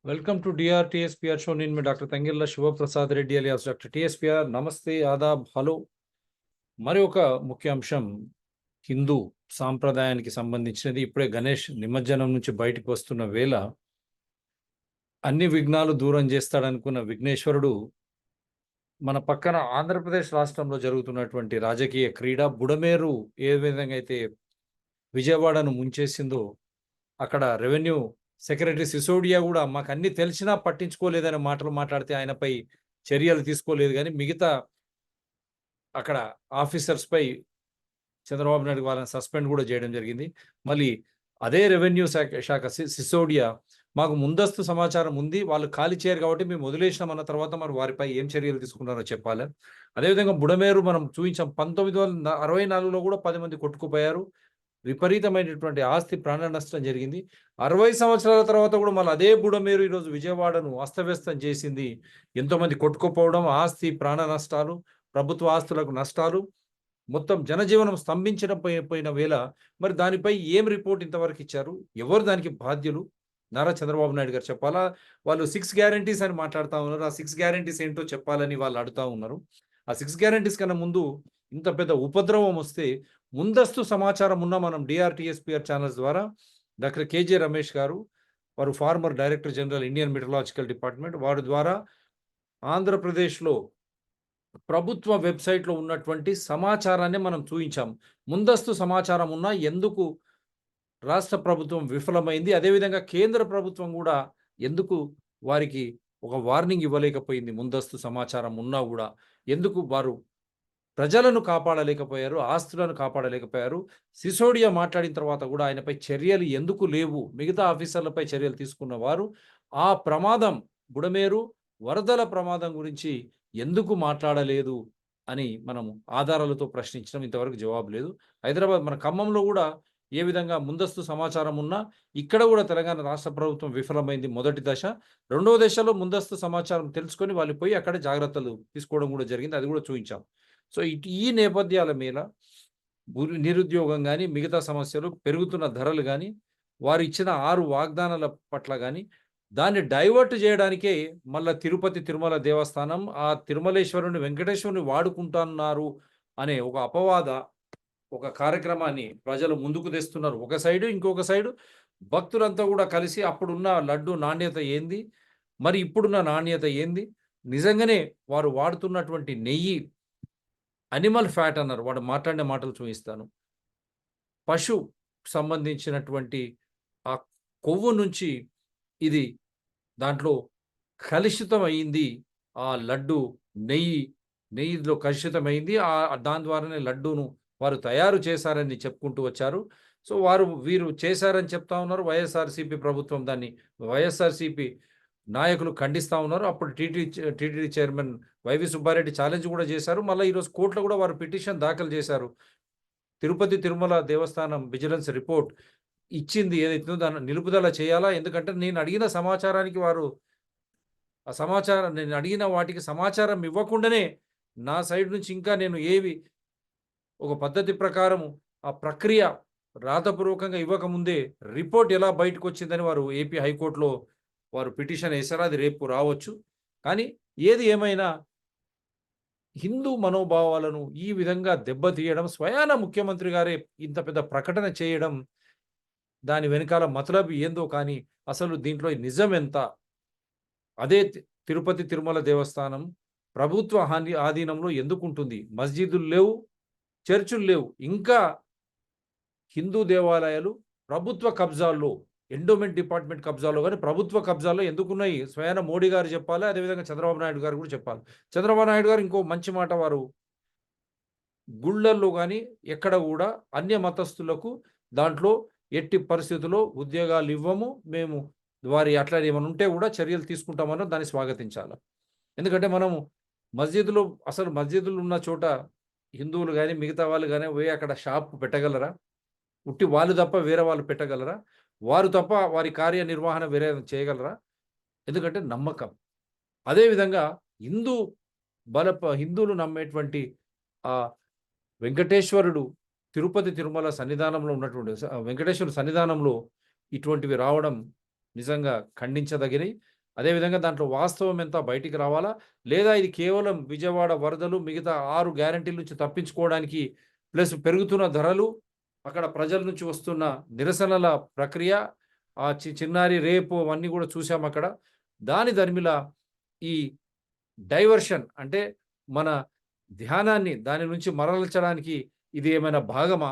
Welcome to DRTSPR show. నేను మీ doctor Thangilla Sivaprasad Reddy alias doctor TSPR. నమస్తే, ఆదాబ్, హలో. మరి ఒక ముఖ్య అంశం హిందూ సాంప్రదాయానికి సంబంధించినది. ఇప్పుడే గణేష్ నిమజ్జనం నుంచి బయటకు వస్తున్న వేళ అన్ని విఘ్నాలు దూరం చేస్తాడనుకున్న విఘ్నేశ్వరుడు మన పక్కన ఆంధ్రప్రదేశ్ రాష్ట్రంలో జరుగుతున్నటువంటి రాజకీయ క్రీడ బుడమేరు ఏ విధంగా అయితే విజయవాడను ముంచేసిందో, అక్కడ రెవెన్యూ సెక్రటరీ సిసోడియా కూడా మాకు అన్ని తెలిసినా పట్టించుకోలేదనే మాటలు మాట్లాడితే ఆయనపై చర్యలు తీసుకోలేదు. కానీ మిగతా అక్కడ ఆఫీసర్స్ పై చంద్రబాబు నాయుడు వాళ్ళని సస్పెండ్ కూడా చేయడం జరిగింది. మళ్ళీ అదే రెవెన్యూ శాఖ సిసోడియా మాకు ముందస్తు సమాచారం ఉంది, వాళ్ళు ఖాళీ చేయరు కాబట్టి మేము వదిలేసినామన్న తర్వాత మరి వారిపై ఏం చర్యలు తీసుకున్నారో చెప్పాలి. అదేవిధంగా బుడమేరు మనం చూపించాం. 1964లో కూడా 10 మంది కొట్టుకుపోయారు. విపరీతమైనటువంటి ఆస్తి ప్రాణ నష్టం జరిగింది. 60 సంవత్సరాల తర్వాత కూడా మళ్ళీ అదే బుడమేరు ఈరోజు విజయవాడను అస్తవ్యస్తం చేసింది. ఎంతోమంది కొట్టుకుపోవడం, ఆస్తి ప్రాణ నష్టాలు, ప్రభుత్వ ఆస్తులకు నష్టాలు, మొత్తం జనజీవనం స్తంభించిన పోయిన వేళ మరి దానిపై ఏం రిపోర్ట్ ఇంతవరకు ఇచ్చారు? ఎవరు దానికి బాధ్యులు? నారా చంద్రబాబు నాయుడు గారు చెప్పాలా? వాళ్ళు 6 గ్యారంటీస్ అని మాట్లాడుతూ ఉన్నారు. ఆ 6 గ్యారంటీస్ ఏంటో చెప్పాలని వాళ్ళు అడుగుతా ఉన్నారు. ఆ 6 గ్యారంటీస్ కన్నా ముందు ఇంత పెద్ద ఉపద్రవం వస్తే ముందస్తు సమాచారం ఉన్న మనం డిఆర్టీఎస్పిఆర్ ఛానల్స్ ద్వారా డాక్టర్ కేజే రమేష్ గారు, వారు former director general Indian meteorological department, వారి ద్వారా ఆంధ్రప్రదేశ్లో ప్రభుత్వ వెబ్సైట్లో ఉన్నటువంటి సమాచారాన్ని మనం చూయించాం. ముందస్తు సమాచారం ఉన్నా ఎందుకు రాష్ట్ర ప్రభుత్వం విఫలమైంది, అదేవిధంగా కేంద్ర ప్రభుత్వం కూడా ఎందుకు వారికి ఒక వార్నింగ్ ఇవ్వలేకపోయింది, ముందస్తు సమాచారం ఉన్నా కూడా ఎందుకు వారు ప్రజలను కాపాడలేకపోయారు, ఆస్తులను కాపాడలేకపోయారు. సిసోడియా మాట్లాడిన తర్వాత కూడా ఆయనపై చర్యలు ఎందుకు లేవు, మిగతా ఆఫీసర్లపై చర్యలు తీసుకున్న వారు ఆ ప్రమాదం బుడమేరు వరదల ప్రమాదం గురించి ఎందుకు మాట్లాడలేదు అని మనం ఆధారాలతో ప్రశ్నించడం ఇంతవరకు జవాబు లేదు. హైదరాబాద్ మన ఖమ్మంలో కూడా ఏ విధంగా ముందస్తు సమాచారం ఉన్నా ఇక్కడ కూడా తెలంగాణ రాష్ట్ర ప్రభుత్వం విఫలమైంది మొదటి దశ. రెండవ దశలో ముందస్తు సమాచారం తెలుసుకొని వాళ్ళు పోయి అక్కడ జాగ్రత్తలు తీసుకోవడం కూడా జరిగింది. అది కూడా చూపించాం. సో ఈ నేపథ్యాల మీద నిరుద్యోగం కానీ, మిగతా సమస్యలు, పెరుగుతున్న ధరలు కానీ, వారు ఇచ్చిన 6 వాగ్దానాల పట్ల కానీ, దాన్ని డైవర్ట్ చేయడానికే మళ్ళా తిరుపతి తిరుమల దేవస్థానం ఆ తిరుమలేశ్వరుని వెంకటేశ్వరుని వాడుకుంటున్నారు అనే ఒక అపవాద ఒక కార్యక్రమాన్ని ప్రజలు ముందుకు తెస్తున్నారు ఒక సైడు. ఇంకొక సైడు భక్తులంతా కూడా కలిసి అప్పుడున్న లడ్డు నాణ్యత ఏంది, మరి ఇప్పుడున్న నాణ్యత ఏంది, నిజంగానే వారు వాడుతున్నటువంటి నెయ్యి అనిమల్ ఫ్యాట్ అన్నారు. వాడు మాట్లాడిన మాటలు చూపిస్తాను. పశు సంబంధించినటువంటి ఆ కొవ్వు నుంచి ఇది దాంట్లో కలుషితం అయింది. ఆ లడ్డు నెయ్యిలో కలుషితమైంది. దాని ద్వారానే లడ్డూను వారు తయారు చేశారని చెప్పుకుంటూ వచ్చారు. సో వీరు చేశారని చెప్తా ఉన్నారు. వైఎస్ఆర్సీపీ ప్రభుత్వం దాన్ని వైఎస్ఆర్సీపీ నాయకులు ఖండిస్తూ ఉన్నారు. అప్పుడు TTD chairman YV Subbareddy challenge కూడా చేశారు. మళ్ళీ ఈరోజు కోర్టులో కూడా వారు పిటిషన్ దాఖలు చేశారు. తిరుపతి తిరుమల దేవస్థానం విజిలెన్స్ రిపోర్ట్ ఇచ్చింది ఏదైతుందో దాన్ని నిలుపుదల చేయాలా? ఎందుకంటే నేను అడిగిన సమాచారానికి వారు ఆ సమాచారం, నేను అడిగిన వాటికి సమాచారం ఇవ్వకుండానే నా సైడ్ నుంచి ఇంకా నేను ఒక పద్ధతి ప్రకారము ఆ ప్రక్రియ రాతపూర్వకంగా ఇవ్వకముందే రిపోర్ట్ ఎలా బయటకు వచ్చిందని వారు ఏపీ హైకోర్టులో వారు పిటిషన్ వేశారు. అది రేపు రావచ్చు. కానీ ఏది ఏమైనా హిందూ మనోభావాలను ఈ విధంగా దెబ్బతీయడం, స్వయాన ముఖ్యమంత్రి గారే ఇంత పెద్ద ప్రకటన చేయడం, దాని వెనకాల మతలబు ఏందో కానీ అసలు దీంట్లో నిజం ఎంత? అదే తిరుపతి తిరుమల దేవస్థానం ప్రభుత్వ ఆధీనంలో ఎందుకుంటుంది? మస్జిదులు లేవు, చర్చులు లేవు. ఇంకా హిందూ దేవాలయాలు ప్రభుత్వ కబ్జాల్లో, ఎండోమెంట్ డిపార్ట్మెంట్ కబ్జాలో కానీ ప్రభుత్వ కబ్జాల్లో ఎందుకున్నాయి? స్వయాన మోడీ గారు చెప్పాలి, అదేవిధంగా చంద్రబాబు నాయుడు గారు కూడా చెప్పాలి. చంద్రబాబు నాయుడు గారు ఇంకో మంచి మాట, వారు గుళ్ళల్లో కానీ ఎక్కడ కూడా అన్య మతస్థులకు దాంట్లో ఎట్టి పరిస్థితుల్లో ఉద్యోగాలు ఇవ్వము మేము, వారి అట్లా ఏమైనా ఉంటే కూడా చర్యలు తీసుకుంటామని దాన్ని స్వాగతించాలి. ఎందుకంటే మనము అసలు మస్జిదులు ఉన్న చోట హిందువులు కానీ మిగతా వాళ్ళు కానీ పోయి అక్కడ షాప్ పెట్టగలరా? ఉట్టి వాళ్ళు తప్ప వేరే వాళ్ళు పెట్టగలరా? వారు తప్ప వారి కార్యనిర్వహణ వేరే చేయగలరా? ఎందుకంటే నమ్మకం. అదేవిధంగా హిందువులు నమ్మేటువంటి ఆ వెంకటేశ్వరుడు తిరుపతి తిరుమల సన్నిధానంలో ఉన్నటువంటి వెంకటేశ్వరుడు సన్నిధానంలో ఇటువంటివి రావడం నిజంగా ఖండించదగినవి. అదేవిధంగా దాంట్లో వాస్తవం ఎంత బయటికి రావాలా, లేదా ఇది కేవలం విజయవాడ వరదలు, మిగతా 6 గ్యారంటీల నుంచి తప్పించుకోవడానికి, ప్లస్ పెరుగుతున్న ధరలు, అక్కడ ప్రజల నుంచి వస్తున్న నిరసనల ప్రక్రియ, ఆ చిన్నారి రేపు అవన్నీ కూడా చూసామక్కడ. దాని దరిమిలా ఈ డైవర్షన్ అంటే మన ధ్యానాన్ని దాని నుంచి మరల్చడానికి ఇది ఏమైనా భాగమా?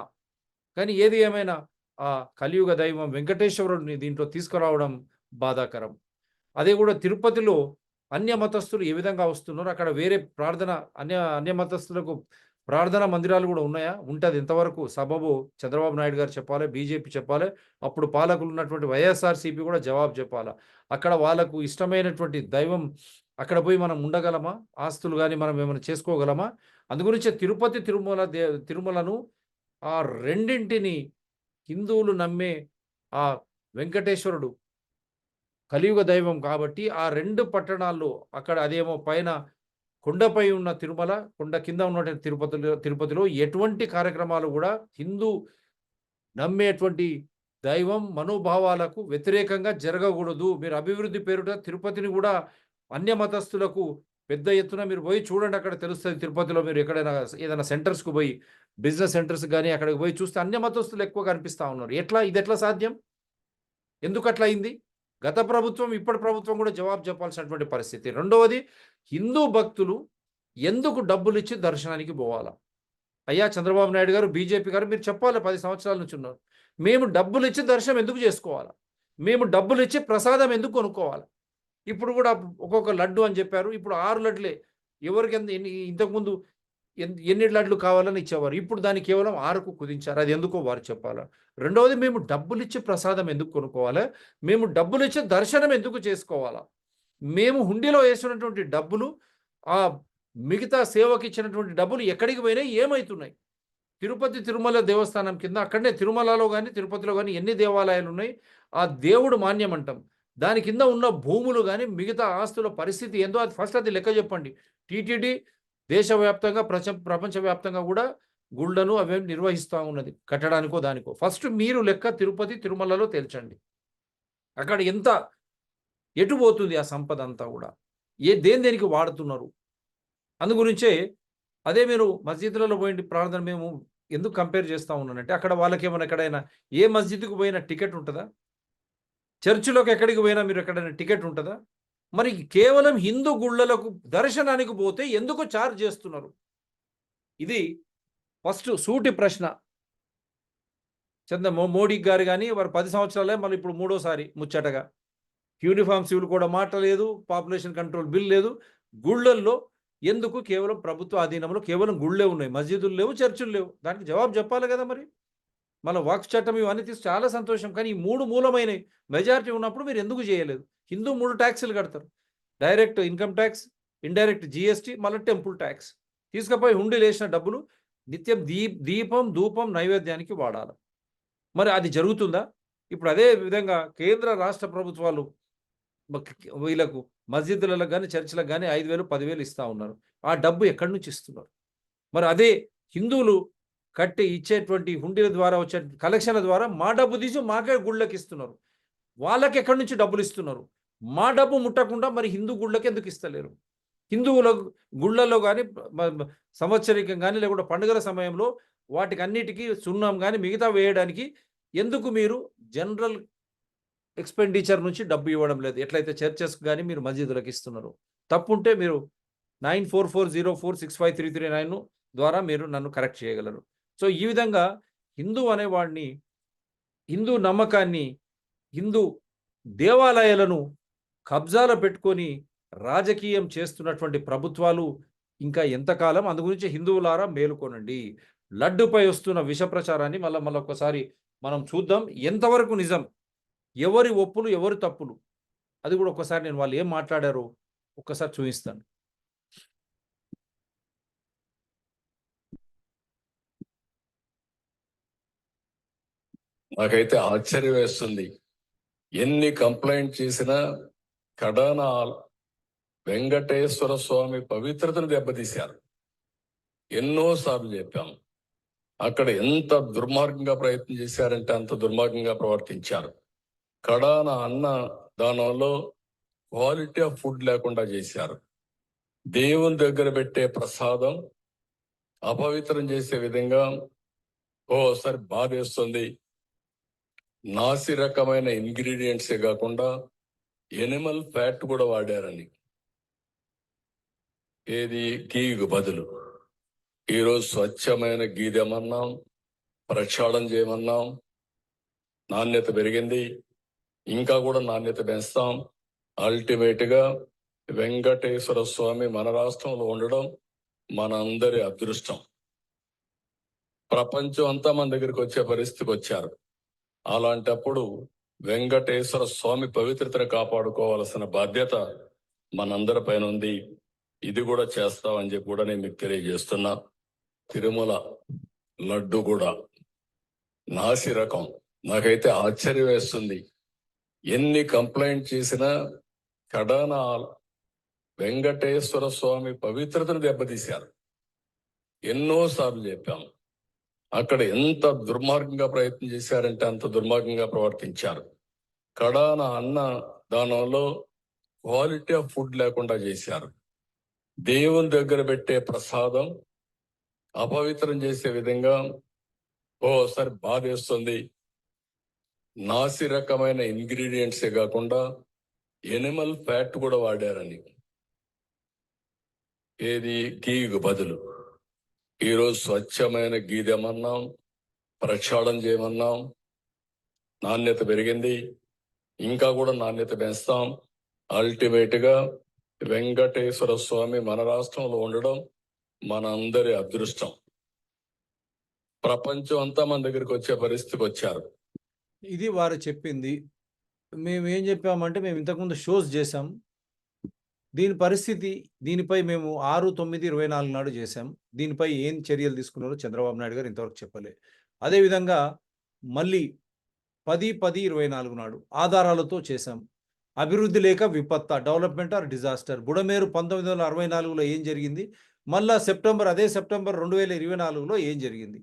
కానీ ఏది ఏమైనా ఆ కలియుగ దైవం వెంకటేశ్వరుడిని దీంట్లో తీసుకురావడం బాధాకరం. అదే కూడా తిరుపతిలో అన్య మతస్థులు ఏ విధంగా వస్తున్నారో అక్కడ వేరే ప్రార్థన అన్య మతస్థులకు ప్రార్థనా మందిరాలు కూడా ఉన్నాయా? ఉంటది. ఎంతవరకు సబబు చంద్రబాబు నాయుడు గారు చెప్పాలి, బీజేపీ చెప్పాలి, అప్పుడు పాలకులు ఉన్నటువంటి వైఎస్ఆర్‌సీపీ కూడా జవాబు చెప్పాలా. అక్కడ వాళ్ళకు ఇష్టమైనటువంటి దైవం అక్కడ పోయి మనం ఉండగలమా? ఆస్తులు గాని మనం ఏమైనా చేసుకోగలమా? అందుగురించే తిరుపతి, తిరుమలను ఆ రెండింటిని హిందువులు నమ్మే ఆ వెంకటేశ్వరుడు కలియుగ దైవం కాబట్టి ఆ 2 పట్టణాల్లో అక్కడ అదేమో పైన కొండపై ఉన్న తిరుమల, కొండ కింద ఉన్నటువంటి తిరుపతిలో ఎటువంటి కార్యక్రమాలు కూడా హిందూ నమ్మేటువంటి దైవం మనోభావాలకు వ్యతిరేకంగా జరగకూడదు. మీరు అభివృద్ధి పేరుట తిరుపతిని కూడా అన్య మతస్థులకు పెద్ద ఎత్తున మీరు పోయి చూడండి, అక్కడ తెలుస్తుంది. తిరుపతిలో మీరు ఎక్కడైనా ఏదైనా సెంటర్స్‌కు పోయి, బిజినెస్ సెంటర్స్ గాని అక్కడికి పోయి చూస్తే అన్య మతస్థులు ఎక్కువ కనిపిస్తా ఉన్నారు. ఇదెట్లా సాధ్యం? ఎందుకట్లా అయింది? గత ప్రభుత్వం, ఇప్పటి ప్రభుత్వం కూడా జవాబు చెప్పాల్సినటువంటి పరిస్థితి. రెండవది, హిందూ భక్తులు ఎందుకు డబ్బులిచ్చి దర్శనానికి పోవాలా? అయ్యా చంద్రబాబు నాయుడు గారు, బీజేపీ గారు మీరు చెప్పాలి, 10 సంవత్సరాల నుంచి ఉన్నారు. మేము డబ్బులిచ్చి దర్శనం ఎందుకు చేసుకోవాలా? మేము డబ్బులిచ్చి ప్రసాదం ఎందుకు కొనుక్కోవాలా? ఇప్పుడు కూడా ఒక్కొక్క లడ్డు అని చెప్పారు. ఇప్పుడు 6 లడ్లే. ఎవరికి ఇంతకుముందు ఎన్ని లడ్లు కావాలని ఇచ్చేవారు. ఇప్పుడు దాన్ని కేవలం 6కు కుదించారు. అది ఎందుకో వారు చెప్పాలా. రెండవది, మేము డబ్బులిచ్చి ప్రసాదం ఎందుకు కొనుక్కోవాలా? మేము డబ్బులిచ్చి దర్శనం ఎందుకు చేసుకోవాలా? మేము హుండీలో వేసినటువంటి డబ్బులు, ఆ మిగతా సేవకి ఇచ్చినటువంటి డబ్బులు ఎక్కడికి పోయినాయి? ఏమైతున్నాయి? తిరుపతి తిరుమల దేవస్థానం కింద అక్కడనే తిరుమలలో కానీ తిరుపతిలో కానీ ఎన్ని దేవాలయాలు ఉన్నాయి? ఆ దేవుడు మాన్యం అంటాం. దాని కింద ఉన్న భూములు కానీ మిగతా ఆస్తుల పరిస్థితి ఏందో అది లెక్క చెప్పండి. టీటీడీ దేశవ్యాప్తంగా ప్రపంచవ్యాప్తంగా కూడా గుళ్ళను అవి నిర్వహిస్తూ ఉన్నది, కట్టడానికో దానికో. ఫస్ట్ మీరు లెక్క తిరుపతి తిరుమలలో తేల్చండి. అక్కడ ఎటు పోతుంది ఆ సంపద అంతా కూడా? దేనికి వాడుతున్నారు? అందుగురించే అదే మీరు మస్జిద్లలో పోయింది ప్రార్థన మేము ఎందుకు కంపేర్ చేస్తూ ఉన్నానంటే, అక్కడ వాళ్ళకేమైనా ఎక్కడైనా ఏ మస్జిద్కు పోయినా టికెట్ ఉంటుందా? చర్చిలోకి ఎక్కడికి పోయినా మీరు ఎక్కడైనా టికెట్ ఉంటుందా? మరి కేవలం హిందూ గుళ్ళలకు దర్శనానికి పోతే ఎందుకు ఛార్జ్ చేస్తున్నారు? ఇది ఫస్ట్ సూటి ప్రశ్న. మోడీ గారు కానీ వారు 10 సంవత్సరాలే, మళ్ళీ ఇప్పుడు మూడోసారి ముచ్చటగా యూనిఫామ్ సివిల్ కూడా మాట లేదు, పాపులేషన్ కంట్రోల్ బిల్ లేదు. గుళ్ళల్లో ఎందుకు కేవలం ప్రభుత్వ ఆధీనంలో కేవలం గుళ్ళే ఉన్నాయి, మస్జిదులు లేవు, చర్చిలు లేవు? దానికి జవాబు చెప్పాలి కదా. మరి మన వక్ఫ్ చట్టం ఇవన్నీ తీసి చాలా సంతోషం, కానీ ఈ 3 మూలమైనవి మెజారిటీ ఉన్నప్పుడు మీరు ఎందుకు చేయలేదు? హిందూ 3 ట్యాక్సులు కడతారు: direct income tax, indirect GST, మళ్ళీ టెంపుల్ ట్యాక్స్. తీసుకుపోయి హుండీలు వేసిన డబ్బులు నిత్యం దీపం ధూపం నైవేద్యానికి వాడాలి. మరి అది జరుగుతుందా? ఇప్పుడు అదే విధంగా కేంద్ర రాష్ట్ర ప్రభుత్వాలు వీళ్ళకు మస్జిద్లకు కానీ చర్చిలకు కానీ 5,000 10,000 ఇస్తూ ఉన్నారు. ఆ డబ్బు ఎక్కడి నుంచి ఇస్తున్నారు? మరి అదే హిందువులు కట్టి ఇచ్చేటువంటి హుండీల ద్వారా వచ్చే కలెక్షన్ల ద్వారా మా డబ్బు తీసి మాకే గుళ్ళకి ఇస్తున్నారు. వాళ్ళకి ఎక్కడి నుంచి డబ్బులు ఇస్తున్నారు? మా డబ్బు ముట్టకుండా మరి హిందూ గుళ్ళకి ఎందుకు ఇస్తలేరు? హిందువుల గుళ్ళల్లో కానీ సంవత్సరికం కానీ లేకుంటే పండుగల సమయంలో వాటికి అన్నిటికీ సున్నం కానీ మిగతా వేయడానికి ఎందుకు మీరు జనరల్ ఎక్స్పెండిచర్ నుంచి డబ్బు ఇవ్వడం లేదు? ఎట్లయితే చర్చెస్ కానీ మీరు మస్జిదులకు ఇస్తున్నారు. తప్పుంటే మీరు 9440465339 ద్వారా మీరు నన్ను కరెక్ట్ చేయగలరు. సో ఈ విధంగా హిందూ అనేవాడిని, హిందూ నమ్మకాన్ని, హిందూ దేవాలయాలను కబ్జాలో పెట్టుకొని రాజకీయం చేస్తున్నటువంటి ప్రభుత్వాలు ఇంకా ఎంతకాలం? అందుగురించి హిందువులారా మేలుకోనండి. లడ్డుపై వస్తున్న విష ప్రచారాన్ని మళ్ళీ ఒక్కసారి మనం చూద్దాం. ఎంతవరకు నిజం, ఎవరి ఒప్పులు ఎవరి తప్పులు, అది కూడా ఒక్కసారి నేను వాళ్ళు ఏం మాట్లాడారో ఒక్కసారి చూపిస్తాను. నాకైతే ఆశ్చర్యం వేస్తుంది. ఎన్ని కంప్లైంట్ చేసినా కడాన వెంకటేశ్వర స్వామి పవిత్రతను దెబ్బతీశారు. ఎన్నోసార్లు చెప్పాము. అక్కడ ఎంత దుర్మార్గంగా ప్రయత్నం చేశారంటే అంత దుర్మార్గంగా ప్రవర్తించారు. కడాన అన్న దానంలో క్వాలిటీ ఆఫ్ ఫుడ్ లేకుండా చేశారు. దేవుని దగ్గర పెట్టే ప్రసాదం అపవిత్రం చేసే విధంగా ఓసారి బాధేస్తుంది. నాసి రకమైన ఇంగ్రీడియంట్సే కాకుండా ఎనిమల్ ఫ్యాట్ కూడా వాడారని. ఏది గీకు బదులు ఈరోజు స్వచ్ఛమైన గీ తెమన్నాం, ప్రక్షాళన చేయమన్నాం. నాణ్యత పెరిగింది, ఇంకా కూడా నాణ్యత పెంచుతాం. అల్టిమేట్ గా వెంకటేశ్వర స్వామి మన రాష్ట్రంలో ఉండడం మన అందరి అదృష్టం. ప్రపంచం అంతా మన దగ్గరికి వచ్చే పరిస్థితికి వచ్చారు. అలాంటప్పుడు వెంకటేశ్వర స్వామి పవిత్రతను కాపాడుకోవాల్సిన బాధ్యత మనందరి పైన ఉంది. ఇది కూడా చేస్తామని చెప్పి కూడా నేను మీకు తెలియజేస్తున్నా. తిరుమల లడ్డు కూడా నాసి రకం. నాకైతే ఆశ్చర్యం వేస్తుంది. ఎన్ని కంప్లైంట్ చేసినా కడాన వెంకటేశ్వర స్వామి పవిత్రతను దెబ్బతీశారు. ఎన్నోసార్లు చెప్పాము. అక్కడ ఎంత దుర్మార్గంగా ప్రయత్నం చేశారంటే అంత దుర్మార్గంగా ప్రవర్తించారు. కడాన అన్న దానంలో క్వాలిటీ ఆఫ్ ఫుడ్ లేకుండా చేశారు. దేవుని దగ్గర పెట్టే ప్రసాదం అపవిత్రం చేసే విధంగా ఓసారి బాధేస్తుంది. నాసి రకమైన ఇంగ్రీడియంట్సే కాకుండా ఎనిమల్ ఫ్యాట్ కూడా వాడారని. ఏది గీకు బదులు ఈరోజు స్వచ్ఛమైన గీ తెమన్నాం, ప్రక్షాళన చేయమన్నాం. నాణ్యత పెరిగింది, ఇంకా కూడా నాణ్యత పెంచుతాం. అల్టిమేట్ గా వెంకటేశ్వర స్వామి మన రాష్ట్రంలో ఉండడం మన అందరి అదృష్టం. ప్రపంచం అంతా మన దగ్గరికి వచ్చే పరిస్థితికి వచ్చారు. ఇది వారు చెప్పింది. మేము ఏం చెప్పామంటే మేము ఇంతకుముందు షోస్ చేశాం. దీని పరిస్థితి, దీనిపై మేము 6/9/24 నాడు చేశాం. దీనిపై ఏం చర్యలు తీసుకున్నారో చంద్రబాబు నాయుడు గారు ఇంతవరకు చెప్పలే. అదేవిధంగా మళ్ళీ 10/10/24 నాడు ఆధారాలతో చేశాం. అభివృద్ధి లేక విపత్త, డెవలప్మెంట్ ఆర్ డిజాస్టర్. బుడమేరు 1964లో ఏం జరిగింది, మళ్ళా అదే సెప్టెంబర్ 2024లో ఏం జరిగింది.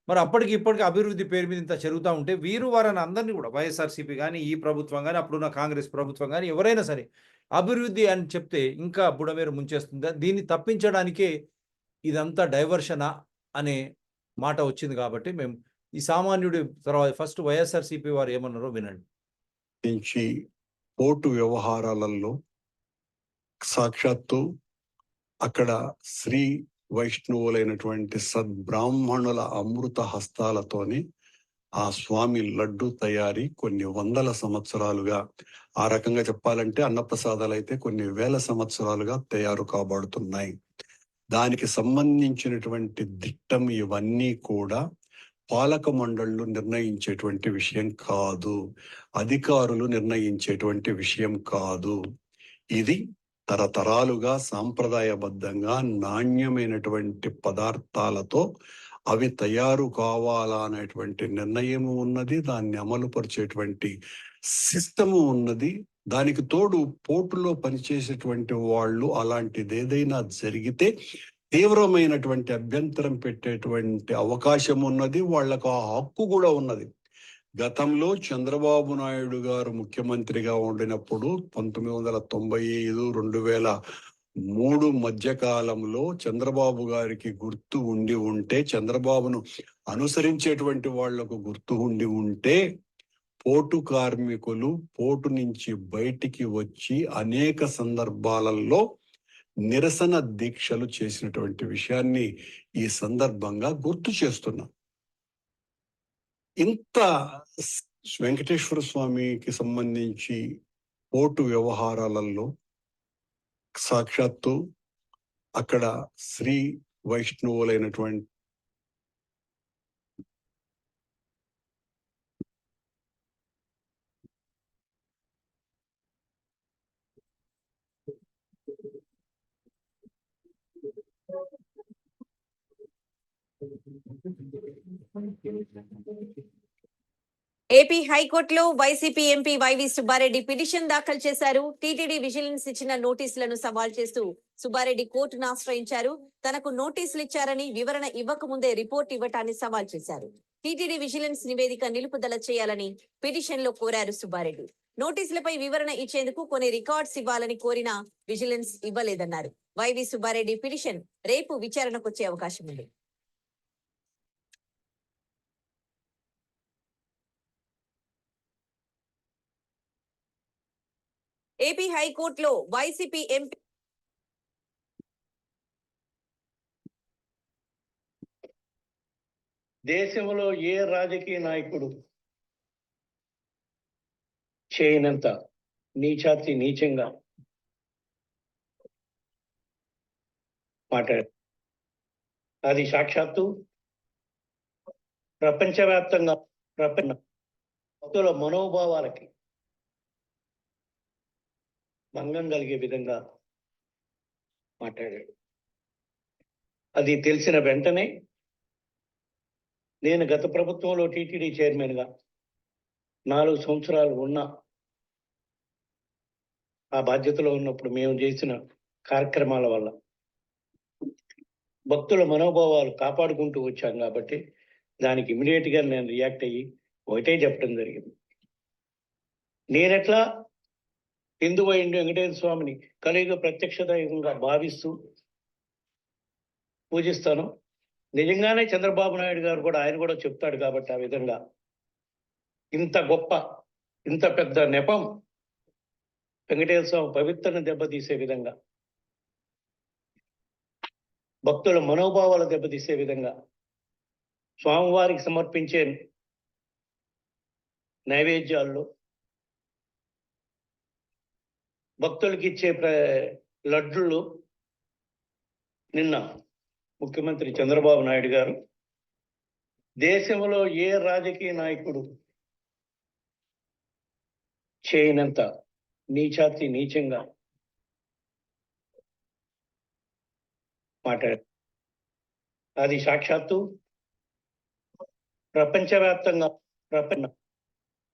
మరి అప్పటికి ఇప్పటికి అభివృద్ధి పేరు మీద ఇంత జరుగుతూ ఉంటే వీరు వారని అందరినీ కూడా వైఎస్ఆర్సీపీ కానీ, ఈ ప్రభుత్వం కానీ, అప్పుడున్న కాంగ్రెస్ ప్రభుత్వం కానీ, ఎవరైనా సరే అభివృద్ధి అని చెప్తే ఇంకా బుడమేరు ముంచేస్తుందా? దీన్ని తప్పించడానికే ఇదంతా డైవర్షనా అనే మాట వచ్చింది. కాబట్టి మేము ఈ సామాన్యుడి తర్వాత ఫస్ట్ వైఎస్ఆర్సీపీ వారు ఏమన్నారో వినండి. నుంచి పోర్టు వ్యవహారాలలో సాక్షాత్తు అక్కడ శ్రీ వైష్ణవులైనటువంటి సద్బ్రాహ్మణుల అమృత హస్తాలతోని ఆ స్వామి లడ్డు తయారీ కొన్ని వందల సంవత్సరాలుగా, ఆ రకంగా చెప్పాలంటే అన్నప్రసాదాలు అయితే కొన్ని వేల సంవత్సరాలుగా తయారు కాబడుతున్నాయి. దానికి సంబంధించినటువంటి దిట్టం ఇవన్నీ కూడా పాలక మండళ్ళు నిర్ణయించేటువంటి విషయం కాదు, అధికారులు నిర్ణయించేటువంటి విషయం కాదు. ఇది తరతరాలుగా సాంప్రదాయబద్ధంగా నాణ్యమైనటువంటి పదార్థాలతో అవి తయారు కావాలనేటువంటి నిర్ణయము ఉన్నది, దాన్ని అమలుపరిచేటువంటి సిస్టము ఉన్నది. దానికి తోడు పోర్టులో పనిచేసేటువంటి వాళ్ళు అలాంటిది ఏదైనా జరిగితే తీవ్రమైనటువంటి అభ్యంతరం పెట్టేటువంటి అవకాశం ఉన్నది, వాళ్లకు ఆ హక్కు కూడా ఉన్నది. గతంలో చంద్రబాబు నాయుడు గారు ముఖ్యమంత్రిగా ఉండినప్పుడు 1995-2003 మధ్యకాలంలో చంద్రబాబు గారికి గుర్తు ఉండి ఉంటే, చంద్రబాబును అనుసరించేటువంటి వాళ్లకు గుర్తు ఉండి ఉంటే, పోర్టు కార్మికులు పోర్టు నుంచి బయటికి వచ్చి అనేక సందర్భాలలో నిరసన దీక్షలు చేసినటువంటి విషయాన్ని ఈ సందర్భంగా గుర్తు చేస్తున్నాం. ఇంత వెంకటేశ్వర స్వామికి సంబంధించి పోర్టు వ్యవహారాలలో సాక్షాత్తు అక్కడ శ్రీ వైష్ణవులైనటువంటి ఏపీ హైకోర్టులో YCP MP YV Subbareddy petition దాఖలు చేశారు. టీటీడీ విజిలెన్స్ ఇచ్చిన నోటీసులను సవాల్ చేస్తూ సుబ్బారెడ్డి కోర్టును ఆశ్రయించారు. తనకు నోటీసులు ఇచ్చారని వివరణ ఇవ్వకముందే రిపోర్ట్ ఇవ్వటాన్ని సవాల్ చేశారు. టీటీడీ విజిలెన్స్ నివేదిక నిలుపుదల చేయాలని పిటిషన్ లో కోరారు సుబ్బారెడ్డి. నోటీసులపై వివరణ ఇచ్చేందుకు కొన్ని రికార్డ్స్ ఇవ్వాలని కోరిన విజిలెన్స్ ఇవ్వలేదన్నారు. వైవి సుబ్బారెడ్డి పిటిషన్ రేపు విచారణకు వచ్చే అవకాశం ఉంది. ఏపీ హైకోర్టులో వైసీపీ ఎంపీ దేశంలో ఏ రాజకీయ నాయకుడు చేయనంత నీచాతి నీచంగా మాట్లాడారు. అది సాక్షాత్తు ప్రపంచవ్యాప్తంగా భక్తుల మనోభావాలకి భంగం కలిగే విధంగా మాట్లాడాడు. అది తెలిసిన వెంటనే నేను గత ప్రభుత్వంలో టీటీడీ చైర్మన్గా 4 సంవత్సరాలు ఉన్నా, ఆ బాధ్యతలో ఉన్నప్పుడు మేము చేసిన కార్యక్రమాల వల్ల భక్తుల మనోభావాలు కాపాడుకుంటూ వచ్చాం కాబట్టి దానికి ఇమీడియట్గా నేను రియాక్ట్ అయ్యి ఒకటే చెప్పడం జరిగింది. నేనెట్లా హిందువైండు వెంకటేశ్వర స్వామిని కలియుగ ప్రత్యక్ష దైవంగా భావిస్తూ పూజిస్తాను. నిజంగానే చంద్రబాబు నాయుడు గారు కూడా ఆయన కూడా చెప్తాడు కాబట్టి ఆ విధంగా ఇంత గొప్ప ఇంత పెద్ద నెపం వెంకటేశ్వర స్వామి పవిత్రను దెబ్బతీసే విధంగా, భక్తుల మనోభావాలు దెబ్బతీసే విధంగా, స్వామివారికి సమర్పించే నైవేద్యాల్లో భక్తులకి ఇచ్చే లడ్డులు నిన్న ముఖ్యమంత్రి చంద్రబాబు నాయుడు గారు దేశంలో ఏ రాజకీయ నాయకుడు చేయనంత నీచాతి నీచంగా మాట్లాడారు. అది సాక్షాత్తు ప్రపంచవ్యాప్తంగా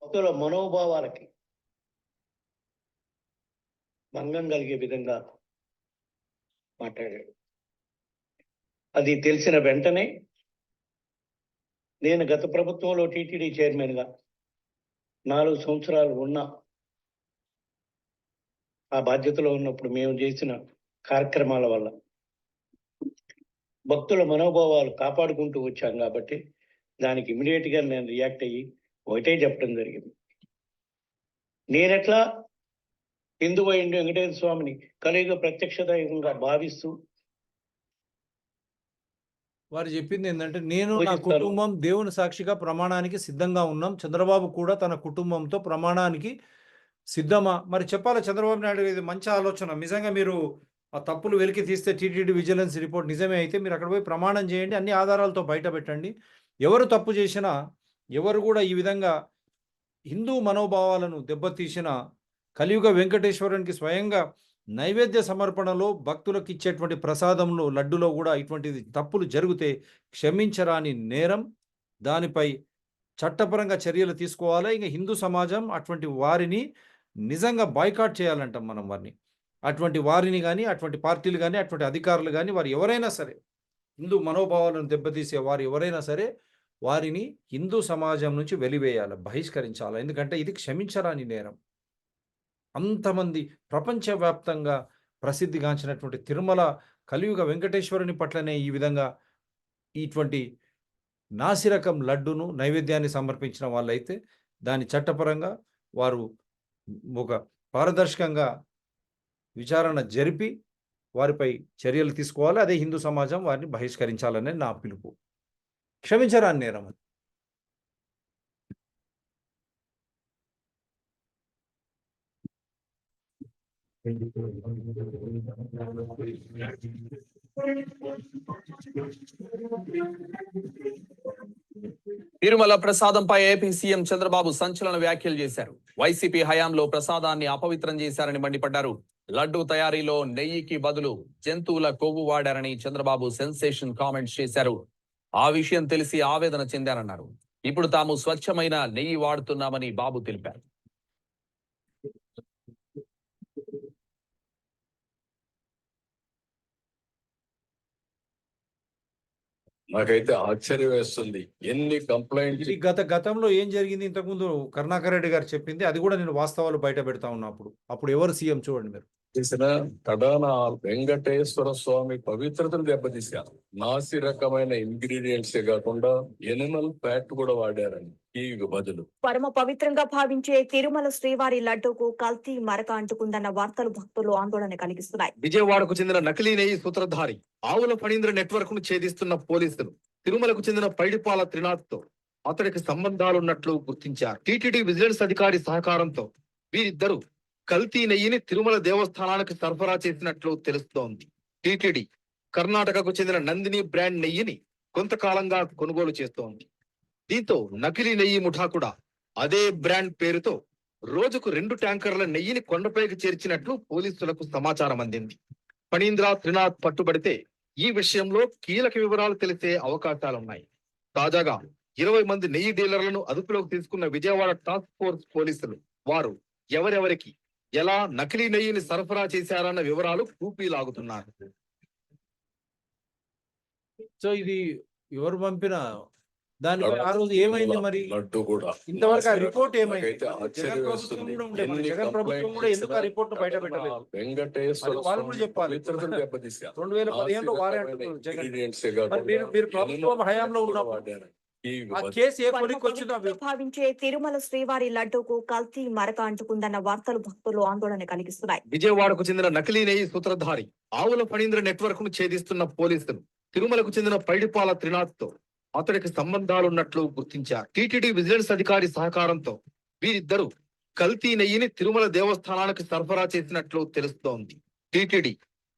భక్తుల మనోభావాలకి భంగం కలిగే విధంగా మాట్లాడాడు. అది తెలిసిన వెంటనే నేను గత ప్రభుత్వంలో టీటీడీ చైర్మన్గా 4 సంవత్సరాలు ఉన్నా, ఆ బాధ్యతలో ఉన్నప్పుడు మేము చేసిన కార్యక్రమాల వల్ల భక్తుల మనోభావాలు కాపాడుకుంటూ వచ్చాం కాబట్టి దానికి ఇమీడియట్గా నేను రియాక్ట్ అయ్యి ఒకటే చెప్పడం జరిగింది. నేనెట్లా హిందువైండు వెంకటేశ్వర స్వామిని కలియుగ ప్రత్యక్ష దైవంగా భావిస్తూ వారు చెప్పింది ఏంటంటే, నేను నా పూజిస్తారు. కుటుంబం దేవుని సాక్షిగా ప్రమాణానికి సిద్ధంగా ఉన్నాం. చంద్రబాబు కూడా తన కుటుంబంతో ప్రమాణానికి సిద్ధమా? మరి చెప్పాలి చంద్రబాబు నాయుడు గారు, ఇది మంచి ఆలోచన. నిజంగా మీరు ఆ తప్పులు వెలికి తీస్తే టీటీడీ విజిలెన్స్ రిపోర్ట్ నిజమే అయితే మీరు అక్కడ పోయి ప్రమాణం చేయండి, అన్ని ఆధారాలతో బయట పెట్టండి. ఎవరు తప్పు చేసినా, ఎవరు కూడా ఈ విధంగా హిందూ మనోభావాలను దెబ్బతీసిన కలియుగ వెంకటేశ్వరునికి స్వయంగా నైవేద్య సమర్పణలో భక్తులకు ఇచ్చేటువంటి ప్రసాదంలో లడ్డులో కూడా ఇటువంటిది తప్పులు జరిగితే క్షమించరాని నేరం. దానిపై చట్టపరంగా చర్యలు తీసుకోవాలి. ఇంకా హిందూ సమాజం అటువంటి వారిని నిజంగా బాయ్కాట్ చేయాలంటాం మనం వారిని. అటువంటి వారిని కానీ, అటువంటి పార్టీలు కానీ, అటువంటి అధికారులు కానీ, వారు ఎవరైనా సరే, హిందూ మనోభావాలను దెబ్బతీసే వారు ఎవరైనా సరే వారిని హిందూ సమాజం నుంచి వెలివేయాలి, బహిష్కరించాలి. ఎందుకంటే ఇది క్షమించరాని నేరం. అంతమంది ప్రపంచవ్యాప్తంగా ప్రసిద్ధిగాంచినటువంటి తిరుమల కలియుగ వెంకటేశ్వరుని పట్లనే ఈ విధంగా ఇటువంటి నాసిరకం లడ్డును నైవేద్యాన్ని సమర్పించిన వాళ్ళైతే దాని చట్టపరంగా వారు ఒక పారదర్శకంగా విచారణ జరిపి వారిపై చర్యలు తీసుకోవాలి. అదే హిందూ సమాజం వారిని బహిష్కరించాలనే నా పిలుపు. క్షమించరాని నేరం. తిరుమల ప్రసాదంపై ఏపీ సీఎం చంద్రబాబు సంచలన వ్యాఖ్యలు చేశారు. వైసీపీ హయాంలో ప్రసాదాన్ని అపవిత్రం చేశారని మండిపడ్డారు. లడ్డూ తయారీలో నెయ్యికి బదులు జంతువుల కొవ్వు వాడారని చంద్రబాబు సెన్సేషన్ కామెంట్స్ చేశారు. ఆ విషయం తెలిసి ఆవేదన చెందారన్నారు. ఇప్పుడు తాము స్వచ్ఛమైన నెయ్యి వాడుతున్నామని బాబు తెలిపారు. నాకైతే ఆశ్చర్యం వేస్తుంది. ఎన్ని కంప్లైంట్స్ ఇది గతంలో ఏం జరిగింది ఇంతకుముందు కరుణాకర్ రెడ్డి గారు చెప్పింది, అది కూడా నేను వాస్తవాలు బయట పెడతా ఉన్నప్పుడు. అప్పుడు ఎవరు సీఎం చూడండి మీరు. చేసిన కడాన వెంకటేశ్వర స్వామి పవిత్రతను దెబ్బతీశారు. నాసి రకమైన ఇంగ్రీడియంట్స్ కాకుండా ఎనిమల్ ఫ్యాట్ కూడా వాడారని ఈ బదులు. పరమ పవిత్రంగా భావించే తిరుమల శ్రీవారి లడ్డూకు కల్తీ మరక అంటుకుందన్న వార్తలు భక్తులు ఆందోళన కలిగిస్తున్నాయి. విజయవాడకు చెందిన నకిలీ నెయ్యి సూత్రధారి ఆవుల ఫణీంద్ర నెట్వర్క్ ను ఛేదిస్తున్న పోలీసులు తిరుమలకు చెందిన పైడిపాల త్రినాథ్ తో అతడికి సంబంధాలున్నట్లు గుర్తించారు. టీటీడీ విజిలెన్స్ అధికారి సహకారంతో వీరిద్దరూ కల్తీ నెయ్యిని తిరుమల దేవస్థానానికి సరఫరా చేసినట్లు తెలుస్తోంది. టీటీడీ కర్ణాటకకు చెందిన నందిని బ్రాండ్ నెయ్యిని కొంతకాలంగా కొనుగోలు చేస్తోంది. దీంతో నకిలీ నెయ్యి ముఠా కూడా అదే బ్రాండ్ పేరుతో రోజుకు 2 ట్యాంకర్ల నెయ్యిని కొండపైకి చేర్చినట్లు పోలీసులకు సమాచారం అందింది. ఫణీంద్ర త్రినాథ్ పట్టుబడితే ఈ విషయంలో కీలక వివరాలు తెలిసే అవకాశాలున్నాయి. తాజాగా 20 మంది నెయ్యి డీలర్లను అదుపులోకి తీసుకున్న విజయవాడ టాస్క్ ఫోర్స్ పోలీసులు వారు ఎవరెవరికి ఎలా నకిలీ నెయ్యిని సరఫరా చేశారన్న వివరాలు కూపీలాగుతున్నారు. సో ఇది ఎవరు పంపిన దాని ఆ రోజు ఏమైంది మరి? లడ్డు కూడా ఇంతవరకు ఆ రిపోర్ట్ ఏమైంది? నాకైతే ఆశ్చర్యం జగన్ వేస్తుంది. ప్రభుత్వం కూడా ఉండే మరి. ఎన్ని జగన్ ప్రభుత్వం కూడా ఎందుకు ఆ రిపోర్ట్ బయట పెట్టలేదు? వెంకటేశ్వర అది వాళ్ళు కూడా స్వామి చెప్పాలి. పవిత్రతను దెబ్బతీశారు. 2015లో వారే నాసి అంటున్నారు రకమైన జగన్. ingredients మరి కాకుండా మీరు ప్రభుత్వం animal హయాంలో fat కూడా ఉన్నప్పుడు వాడారని ఈ ఆ బదులు. కేసు ఏ పరమ కొలికి వచ్చిందో పవిత్రంగా భావించే తిరుమల శ్రీవారి లడ్డూకు కల్తీ మరక అంటుకుందన్న వార్తలు భక్తులు ఆందోళన కలిగిస్తున్నాయి. విజయవాడకు చెందిన నకిలీ నెయ్యి సూత్రధారి ఆవుల ఫణీంద్ర నెట్వర్క్ ను ఛేదిస్తున్న పోలీసులు తిరుమలకు చెందిన పైడిపాల త్రినాథ్ తో అతడికి సంబంధాలున్నట్లు గుర్తించారు. టీటీడీ విజిలెన్స్ అధికారి సహకారంతో వీరిద్దరూ కల్తీ నెయ్యిని తిరుమల దేవస్థానానికి సరఫరా చేసినట్లు తెలుస్తోంది. టీటీడీ